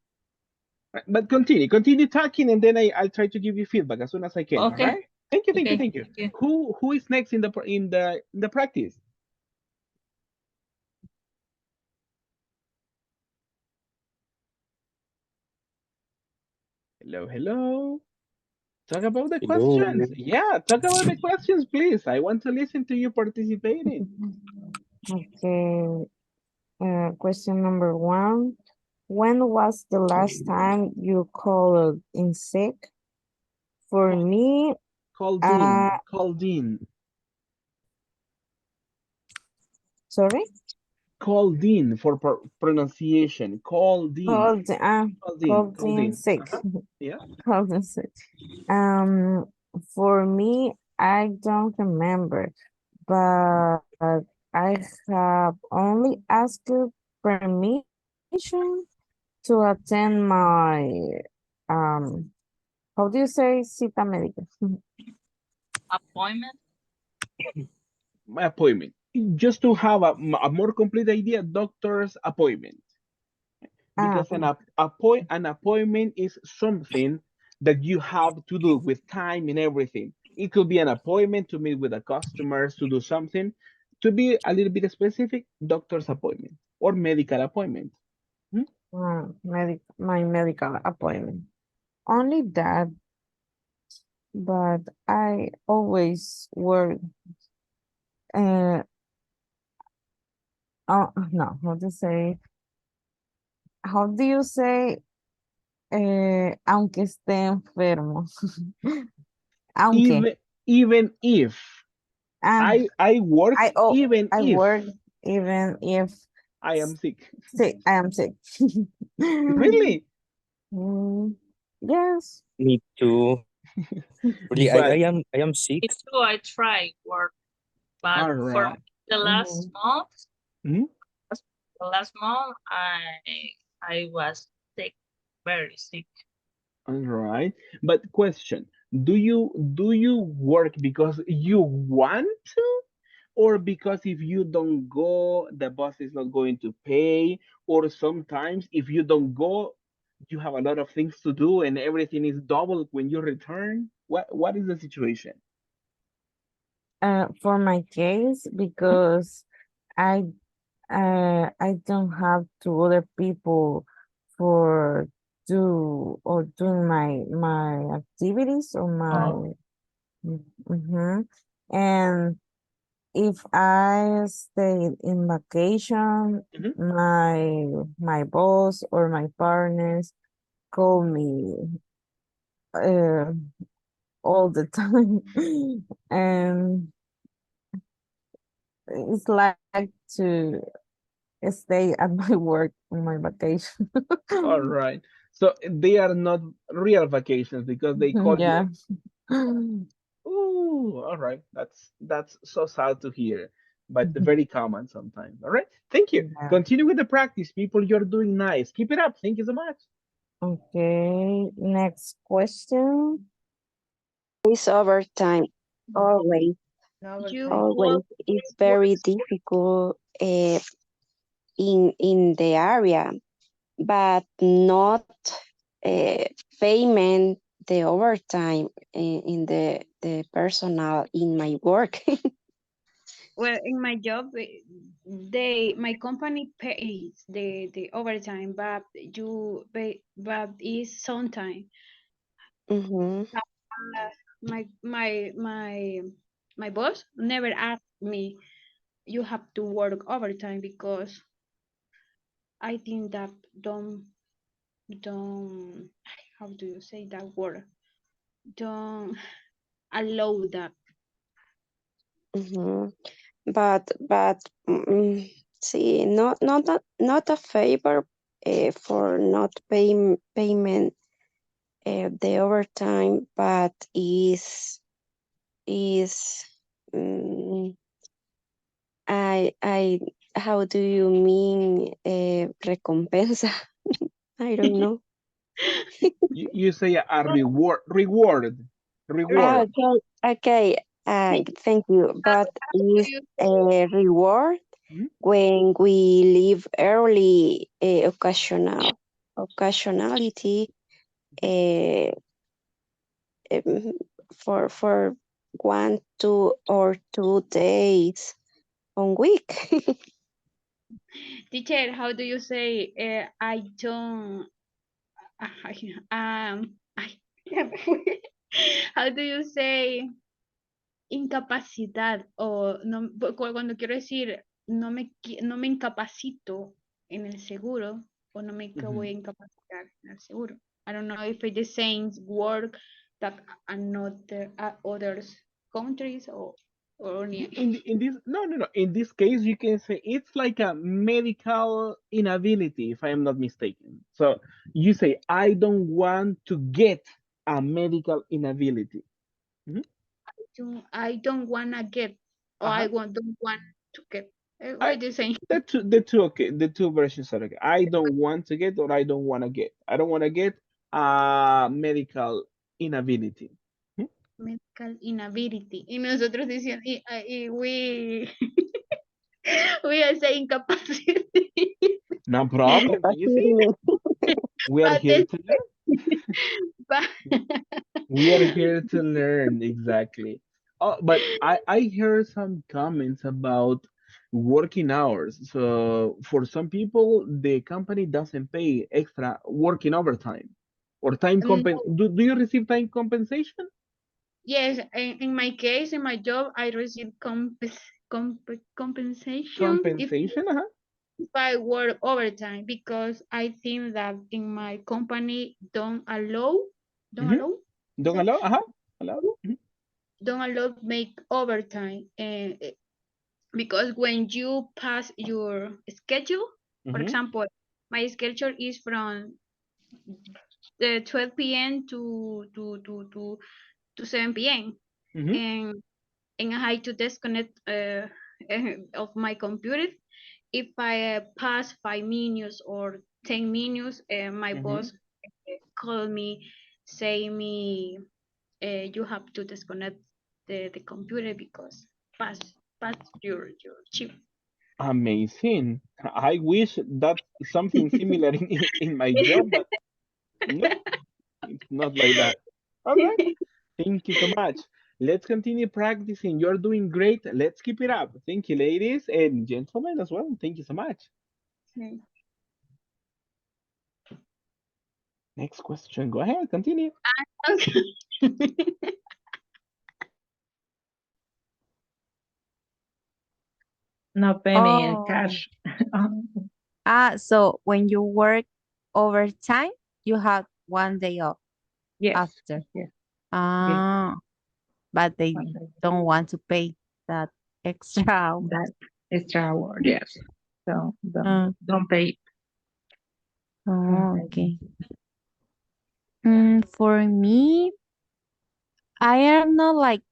Right, but continue talking, and then I'll try to give you feedback as soon as I can. All Okay. right? Thank you, thank you, Okay. thank you. Thank you. Who is next in the practice? Hello, hello. Talk about the Hello. questions. Yeah, talk about the questions, please. I want to listen to you participating. Okay. Question number one. When was the last time you called in sick? For me, uh, Called in. sorry? Called in for pronunciation. Called in. Called, Called in. called Called in in. sick. Yeah. Called in sick. Um, for me, I don't remember, but I have only asked permission to attend my, um, how do you say cita médica? Appointment. My appointment. Just to have a more complete idea, doctor's appointment. Because Okay. an appointment is something that you have to do with time and everything. It could be an appointment to meet with the customers to do something. To be a little bit specific, doctor's appointment or medical appointment. Hmm? My medical appointment. Only that, but I always work, uh, oh, no, how do you say, aunque esté enfermo? Aunque, Even if ah, I work, even I if work even if I am sick. I am sick. Really? Yes. Me too. Really, But I am sick. Me too. I try work, but all for right. the last month, Mhm. the last month, I was sick, very sick. All right. But question, do you work because you want to, or because if you don't go, the boss is not going to pay, or sometimes if you don't go, you have a lot of things to do and everything is double when you return? What is the situation? For my case, because I I don't have to other people for doing my activities or my and if I stay in vacation, Mhm. my boss or my partners call me uh, all the time, and it's like to stay at my work on my vacation. All right. So they are not real vacations because they call you. Yeah. Ooh, all right. That's so sad to hear. but very common sometimes. All right. Thank you. Yeah. Continue with the practice, people. You're doing nice. Keep it up. Thank you so much. Okay, next question. It's overtime. Always, You always. work It's very difficult in the area, but not uh, payment the overtime in the personal in my work. well in my job. My company pays the overtime, but you pay, but is sometime. Mm-hmm. My boss never asked me you have to work overtime because I think that don't how do you say that word? Don't allow that. Mm-hmm. But see, not a favor for not payment the overtime, but is mm, I how do you mean recompensa? I don't know. You say a reward. Ah, Reward. okay, okay. Thank you. But is You a reward Mhm. when we leave early, occasionality, uh, um, for 1, 2 or 2 days on week. teacher, how do you say I don't I, how do you say incapacidad o no, cuando quiero decir no me incapacito en el seguro o no me voy a incapacitar en el seguro. I don't know if it's the same word that are not others countries or In this no, in this case you can say it's like a medical inability, if I am not mistaken. So you say I don't want to get a medical inability. Mhm. I don't wanna get or Uh-huh. don't want to get. I What do you say? the two okay, the two versions are okay. I don't want to get or I don't want to get. I don't want to get a medical inability. Mhm. Medical inability. Y nosotros diciendo, we we are saying capacity. No problem. You see, Incapacity. we are but here to learn. but We are here to learn exactly. Oh, but I heard some comments about working hours. So for some people, the company doesn't pay extra working overtime or time no, Do you receive time compensation? yes, in my case, in my job, I receive compensation Compensation, uh-huh. if I work overtime because I think that in my company don't Mm-hmm. allow Don't say, allow, uh-huh. Allow. Mhm. don't allow make overtime because when you pass your schedule, for Mm-hmm. example, my schedule is from the 12 p.m. to 7 p.m. Mm-hmm. and I had to disconnect of my computer. If I pass 5 minutes or 10 minutes, my Mm-hmm. boss call me, say me, you have to disconnect the computer because pass your chip. Amazing. I wish that's something similar in my job, but no, it's not like that. All right. Thank you so much. Let's continue practicing. You're doing great. Let's keep it up. Thank you, ladies and gentlemen, as well. Thank you so much. Next question. Go ahead. Continue. No payment in Oh, cash. so when you work overtime, you have 1 day off Yes, after. yes, yes. Ah, but they One day. don't want to pay that extra hours. That extra hour, yes. So Uh, don't pay. Don't oh, pay. okay. For me, I am not like,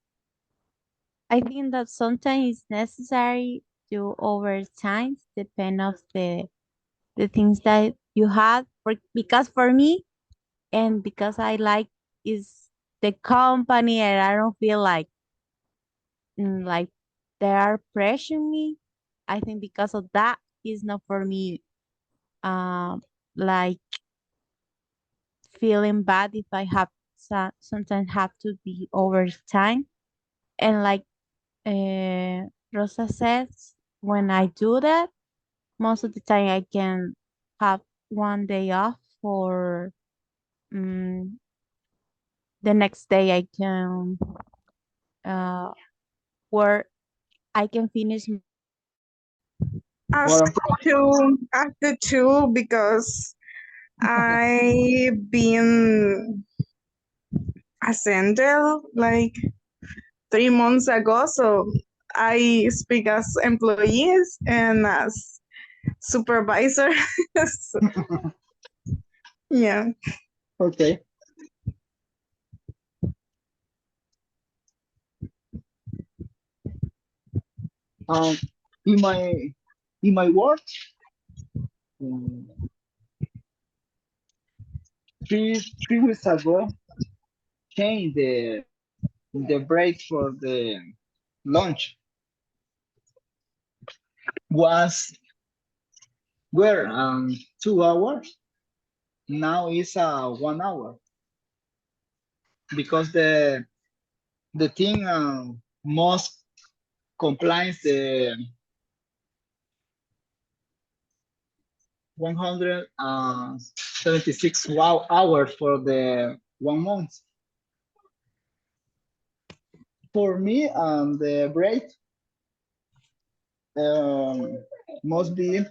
I think that sometimes it's necessary do overtime depend of the things that you have. Because for me, and because I like is the company, and I don't feel like they are pressuring me. I think because of that is not for me. Like feeling bad if I have sometimes have to be overtime, and like Rosa says, when I do that, most of the time I can have one day off, or um, the next day I can uh, work. I can finish. Ask after two because I've been ascended like 3 months ago, so I speak as employees and as supervisor. So, yeah. Okay. Um, in my work, um, three weeks ago, changed the break for the lunch was were 2 hours. Now it's 1 hour because the thing must compliance the 176 hours for the 1 month. For me, the break um, must be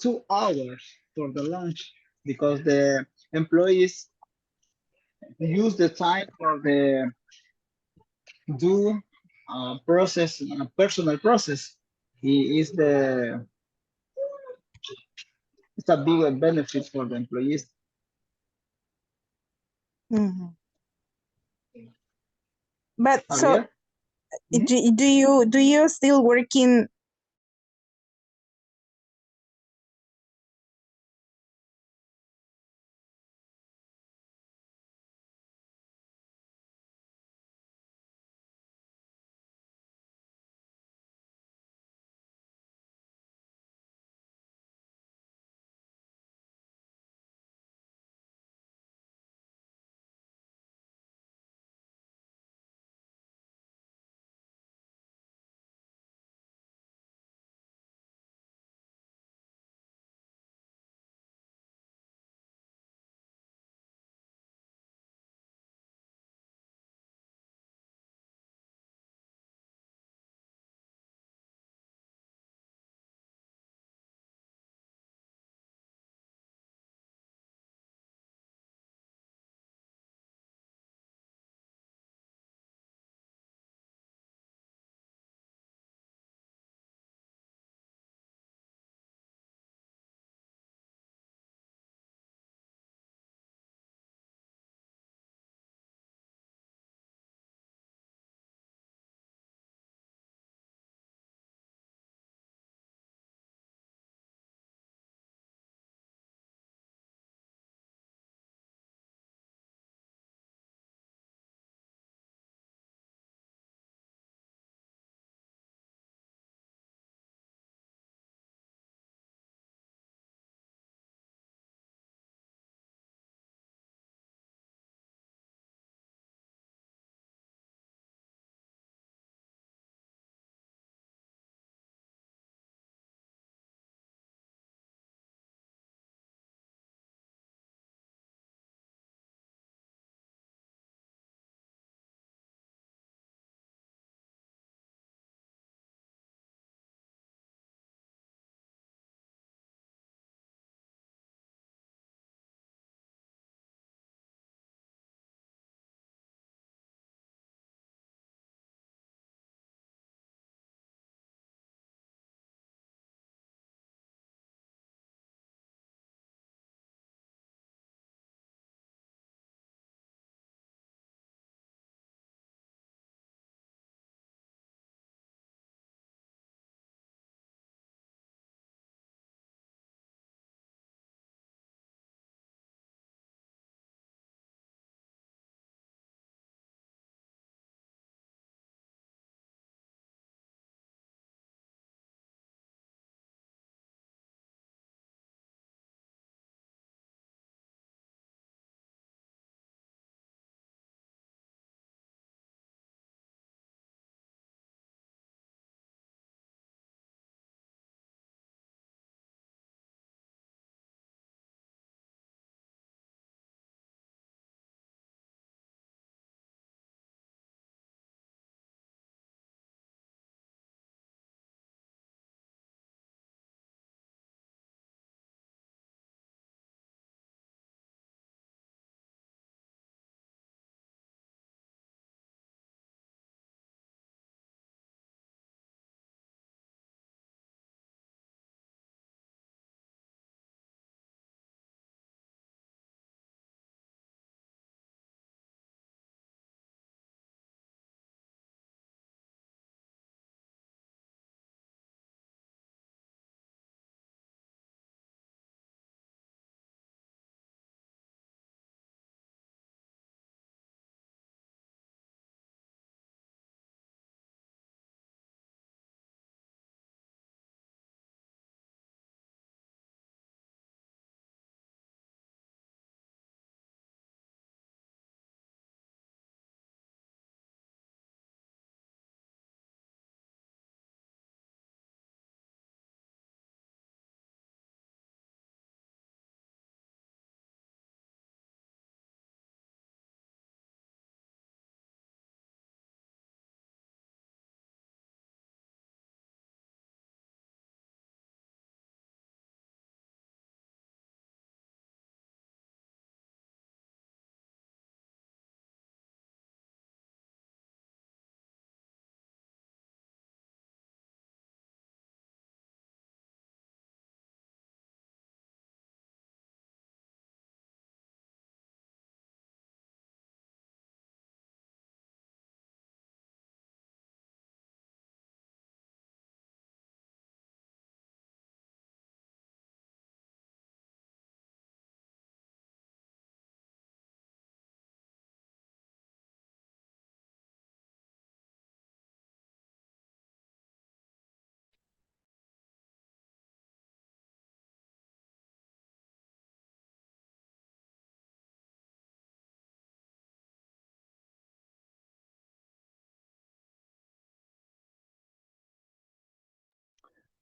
2 hours for the lunch because the employees use the time for the do process, personal process. Is the it's a big benefit for the employees. Mhm. But so, Javier? Mhm. do you still working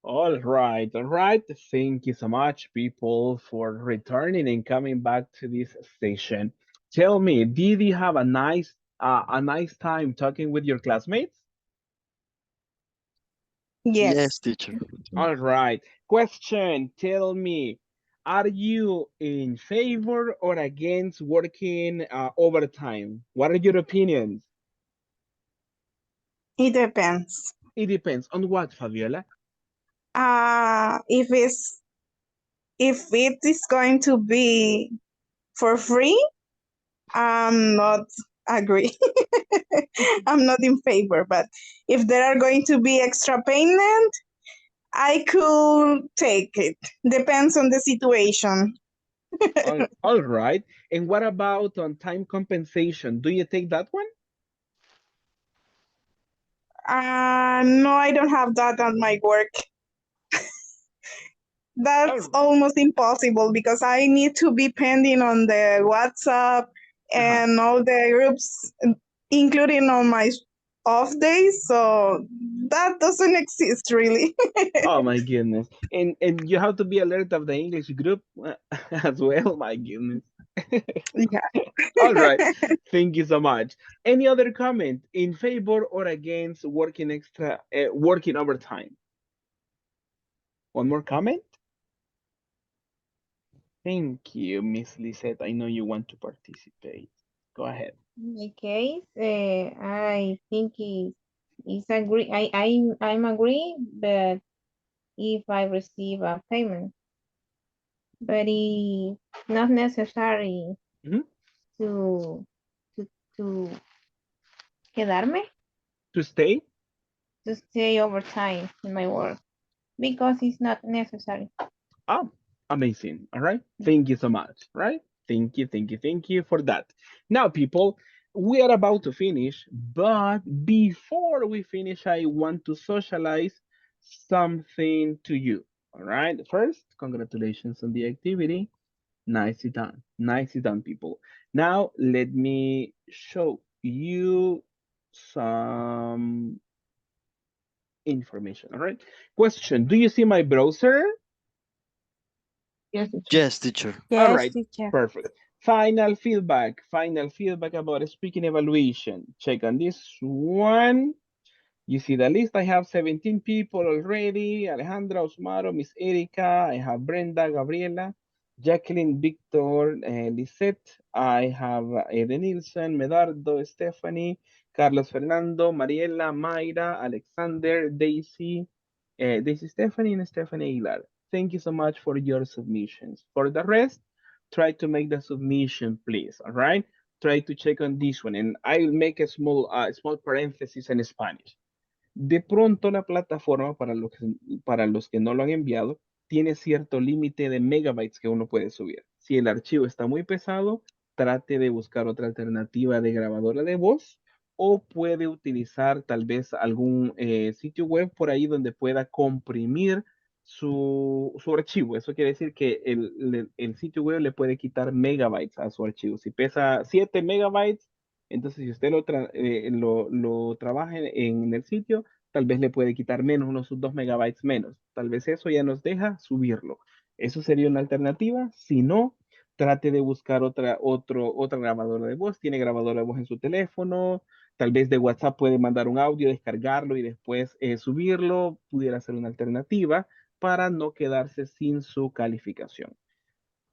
All right, all right. Thank you so much, people, for returning and coming back to this station. Tell me, did you have a nice time talking with your classmates? Yes, Yes. teacher. All right. Question, tell me, are you in favor or against working overtime? What are your opinions? It depends. It depends on what, Fabiola? If it is going to be for free, I'm not agree. I'm not in favor. But if there are going to be extra payment, I could take it. Depends on the situation. All right. And what about on time compensation? Do you take that one? No, I don't have that at my work. That's Oh, almost impossible because I need to be pending on the WhatsApp and all the groups, including on my off days. So that doesn't exist really. oh my goodness. And you have to be alert of the English group as well. My goodness. Yeah. All right. Thank you so much. Any other comment in favor or against working overtime? One more comment? Thank you, Miss Lisette. I know you want to participate. Go ahead. In my case, I think it's agree. I'm agree, but if I receive a payment, but it's not necessary Mhm. to to to quedarme To stay? to stay overtime in my work because it's not necessary. Oh, amazing. All right. Thank you so much. Right? Thank you, thank you, thank you for that. Now, people, we are about to finish, but before we finish, I want to socialize something to you. All right. First, congratulations on the activity. Nicely done. Nicely done, people. Now, let me show you some information. All right. Question. Do you see my browser? Yes, teacher. Yes, teacher. All Yes, right, teacher. perfect. Final feedback about speaking evaluation. Check on this one. You see the list. I have 17 people already. Alejandra, Osmaro, Miss Erika. I have Brenda, Gabriela, Jacqueline, Victor, Lisette. I have Eden Nilsson, Medardo, Stephanie, Carlos Fernando, Mariela, Mayra, Alexander, Daisy, Daisy Stephanie, and Stephanie Aguilar. Thank you so much for your submissions. For the rest, try to make the submission, please. All right. Try to check on this one, and I'll make a small parenthesis in Spanish. De pronto la plataforma, para los que no lo han enviado, tiene cierto límite de megabytes que uno puede subir. Si el archivo está muy pesado, trate de buscar otra alternativa de grabadora de voz o puede utilizar tal vez algún sitio web por ahí donde pueda comprimir su archivo. Eso quiere decir que el sitio web le puede quitar megabytes a su archivo. Si pesa 7 megabytes, entonces si usted lo trabaja en el sitio, tal vez le puede quitar menos, unos 2 megabytes menos. Tal vez eso ya nos deja subirlo. Eso sería una alternativa. Si no, trate de buscar otra grabadora de voz. Tiene grabadora de voz en su teléfono. Tal vez de WhatsApp puede mandar un audio, descargarlo y después subirlo. Pudiera ser una alternativa para no quedarse sin su calificación.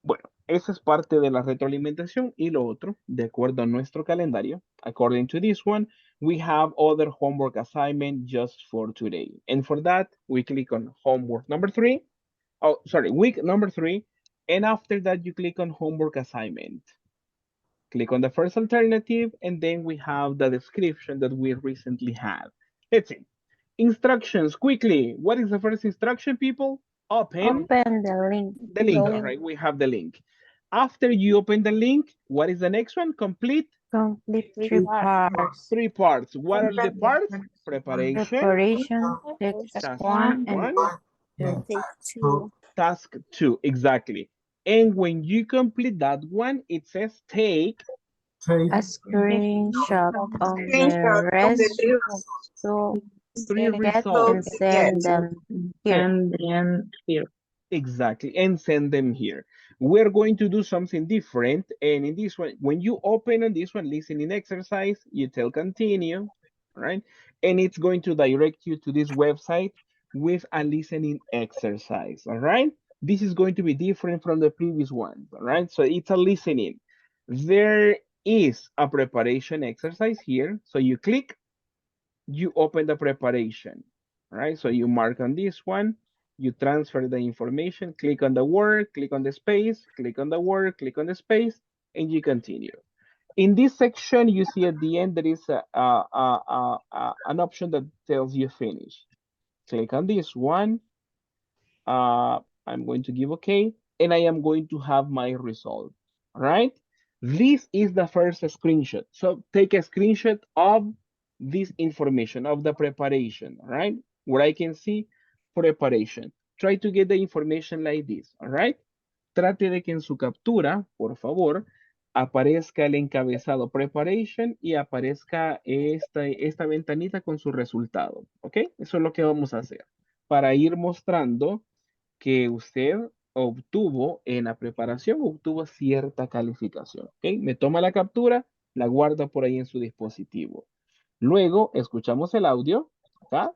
Bueno, eso es parte de la retroalimentación y lo otro, de acuerdo a nuestro calendario, according to this one, we have other homework assignment just for today. And for that, we click on homework number 3. Oh, sorry, week number 3. And after that, you click on homework assignment. Click on the first alternative, and then we have the description that we recently had. Let's see. Instructions, quickly. What is the first instruction, people? Open Open the link. the link. All right, we have the link. After you open the link, what is the next one? Complete Complete Three 3 parts. parts. 3 parts. What are the parts? Preparation, Preparation, text task 1 and 1, take Two. 2. task 2, exactly. And when you complete that one, it says take Take A screenshot of Screenshot the of the rest three. to Three Get results. and send them here. Send them here. Exactly, and send them here. We're going to do something different, and in this one, when you open on this one, listening exercise, you tell continue, all right? And it's going to direct you to this website with a listening exercise, all right? This is going to be different from the previous one, all right? So it's a listening. There is a preparation exercise here, so you click, you open the preparation, right? So you mark on this one, you transfer the information, click on the word, click on the space, click on the word, click on the space, and you continue. In this section, you see at the end, there is an option that tells you finish. Click on this one. I'm going to give okay, and I am going to have my result, all right? This is the first screenshot. So take a screenshot of this information of the preparation, all right? Where I can see preparation. Try to get the information like this, all right? Trate de que en su captura, por favor, aparezca el encabezado preparation y aparezca esta ventanita con su resultado, ¿ok? Eso es lo que vamos a hacer para ir mostrando que usted obtuvo en la preparación, obtuvo cierta calificación, ¿ok? Me toma la captura, la guarda por ahí en su dispositivo. Luego, escuchamos el audio, acá,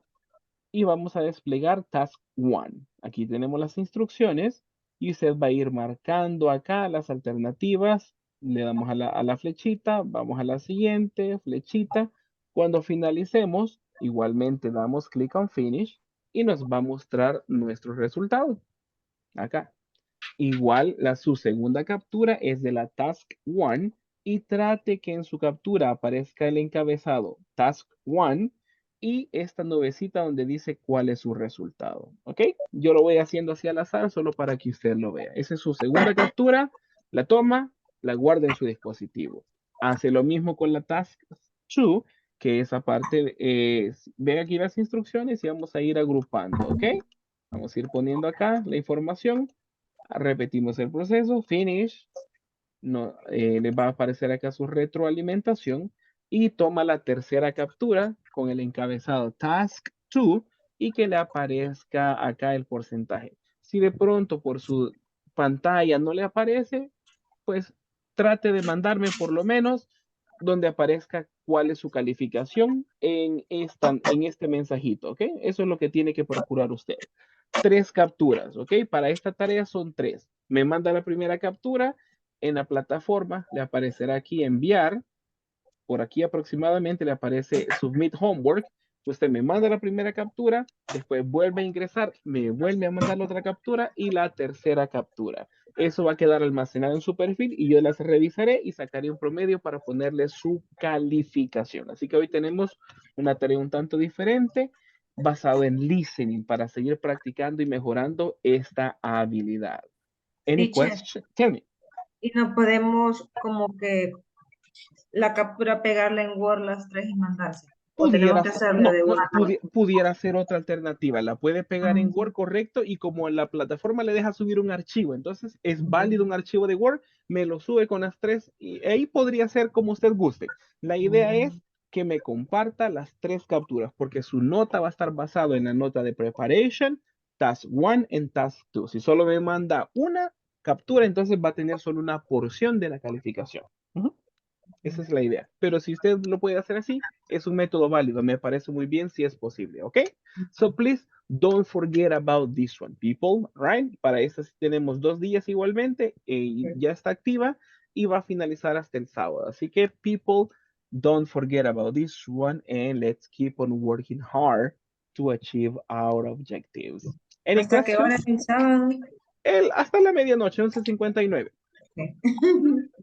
y vamos a desplegar Task 1. Aquí tenemos las instrucciones y usted va a ir marcando acá las alternativas. Le damos a la flechita, vamos a la siguiente flechita. Cuando finalicemos, igualmente damos clic on Finish y nos va a mostrar nuestro resultado. Acá. Igual su segunda captura es de la Task 1 y trate que en su captura aparezca el encabezado Task 1 y esta nubecita donde dice cuál es su resultado. ¿Ok? Yo lo voy haciendo así al azar solo para que usted lo vea. Esa es su segunda captura, la toma, la guarda en su dispositivo. Hace lo mismo con la Task 2, que esa parte, ven aquí las instrucciones y vamos a ir agrupando. ¿Ok? Vamos a ir poniendo acá la información. Repetimos el proceso, finish, no, le va a aparecer acá su retroalimentación y toma la tercera captura con el encabezado task 2 y que le aparezca acá el porcentaje. Si de pronto por su pantalla no le aparece, pues trate de mandarme por lo menos donde aparezca cuál es su calificación en este mensajito, ¿ok? Eso es lo que tiene que procurar usted. 3 capturas, ¿ok? Para esta tarea son 3. Me manda la primera captura, en la plataforma le aparecerá aquí enviar, por aquí aproximadamente le aparece Submit Homework, usted me manda la primera captura, después vuelve a ingresar, me vuelve a mandar la otra captura y la tercera captura. Eso va a quedar almacenado en su perfil y yo las revisaré y sacaré un promedio para ponerle su calificación. Así que hoy tenemos una tarea un tanto diferente basado en listening para seguir practicando y mejorando esta habilidad. Any Teacher, question? Tell me. y no podemos como que la captura pegarla en Word las tres y mandarse. O tenemos Pudiera que ser, hacerlo no, de no, WhatsApp. pudiera ser otra alternativa. La puede pegar en Word, correcto, y como la plataforma le deja subir un archivo, entonces es válido un archivo de Word, me lo sube con las 3 y ahí podría ser como usted guste. La idea es que me comparta las 3 capturas, porque su nota va a estar basada en la nota de preparation, task 1 y task 2. Si solo me manda una captura, entonces va a tener solo una porción de la calificación. Esa es la idea. Pero si usted lo puede hacer así, es un método válido. Me parece muy bien si es posible, ¿ok? So please don't forget about this one, people, right? Para eso tenemos 2 días igualmente. Ya está activa y va a finalizar hasta el sábado. Así que, people, don't forget about this one and let's keep on working hard to achieve our objectives. Any ¿Hasta qué hora questions? es el sábado? Hasta la medianoche, 11:59. Okay.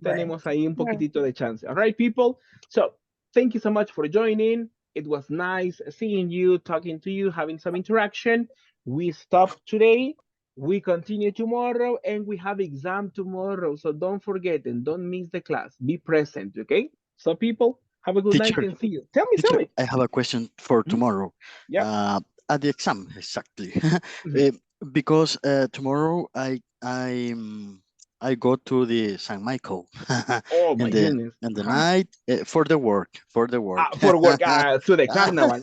Tenemos ahí un poquitito de chance. All right, people. So thank you so much for joining. It was nice seeing you, talking to you, having some interaction. We stop today. We continue tomorrow and we have exam tomorrow. So don't forget and don't miss the class. Be present, okay? So people, have a good night Teacher, and see you. Tell me. I have a question for tomorrow. Yeah. At the exam, exactly. Because tomorrow I go to the San Michael Oh my goodness. in the night for the work. For work, to the carnival.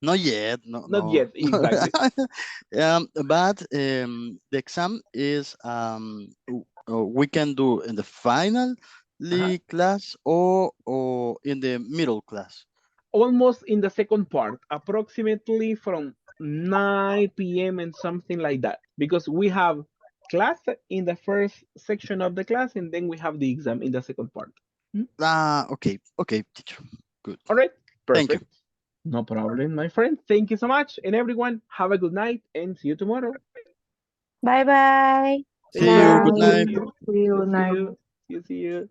Not yet. No, Not no. yet, exactly. But the exam is we can do in the final class or in the middle class. Almost in the second part, approximately from 9 p.m. and something like that, because we have class in the first section of the class, and then we have the exam in the second part. Okay, okay, teacher. Good. All right, Thank you. perfect. No problem, my friend. Thank you so much. And everyone, have a good night and see you tomorrow. Bye bye. See you. Good Night. night. See you. See you See now. you. See you.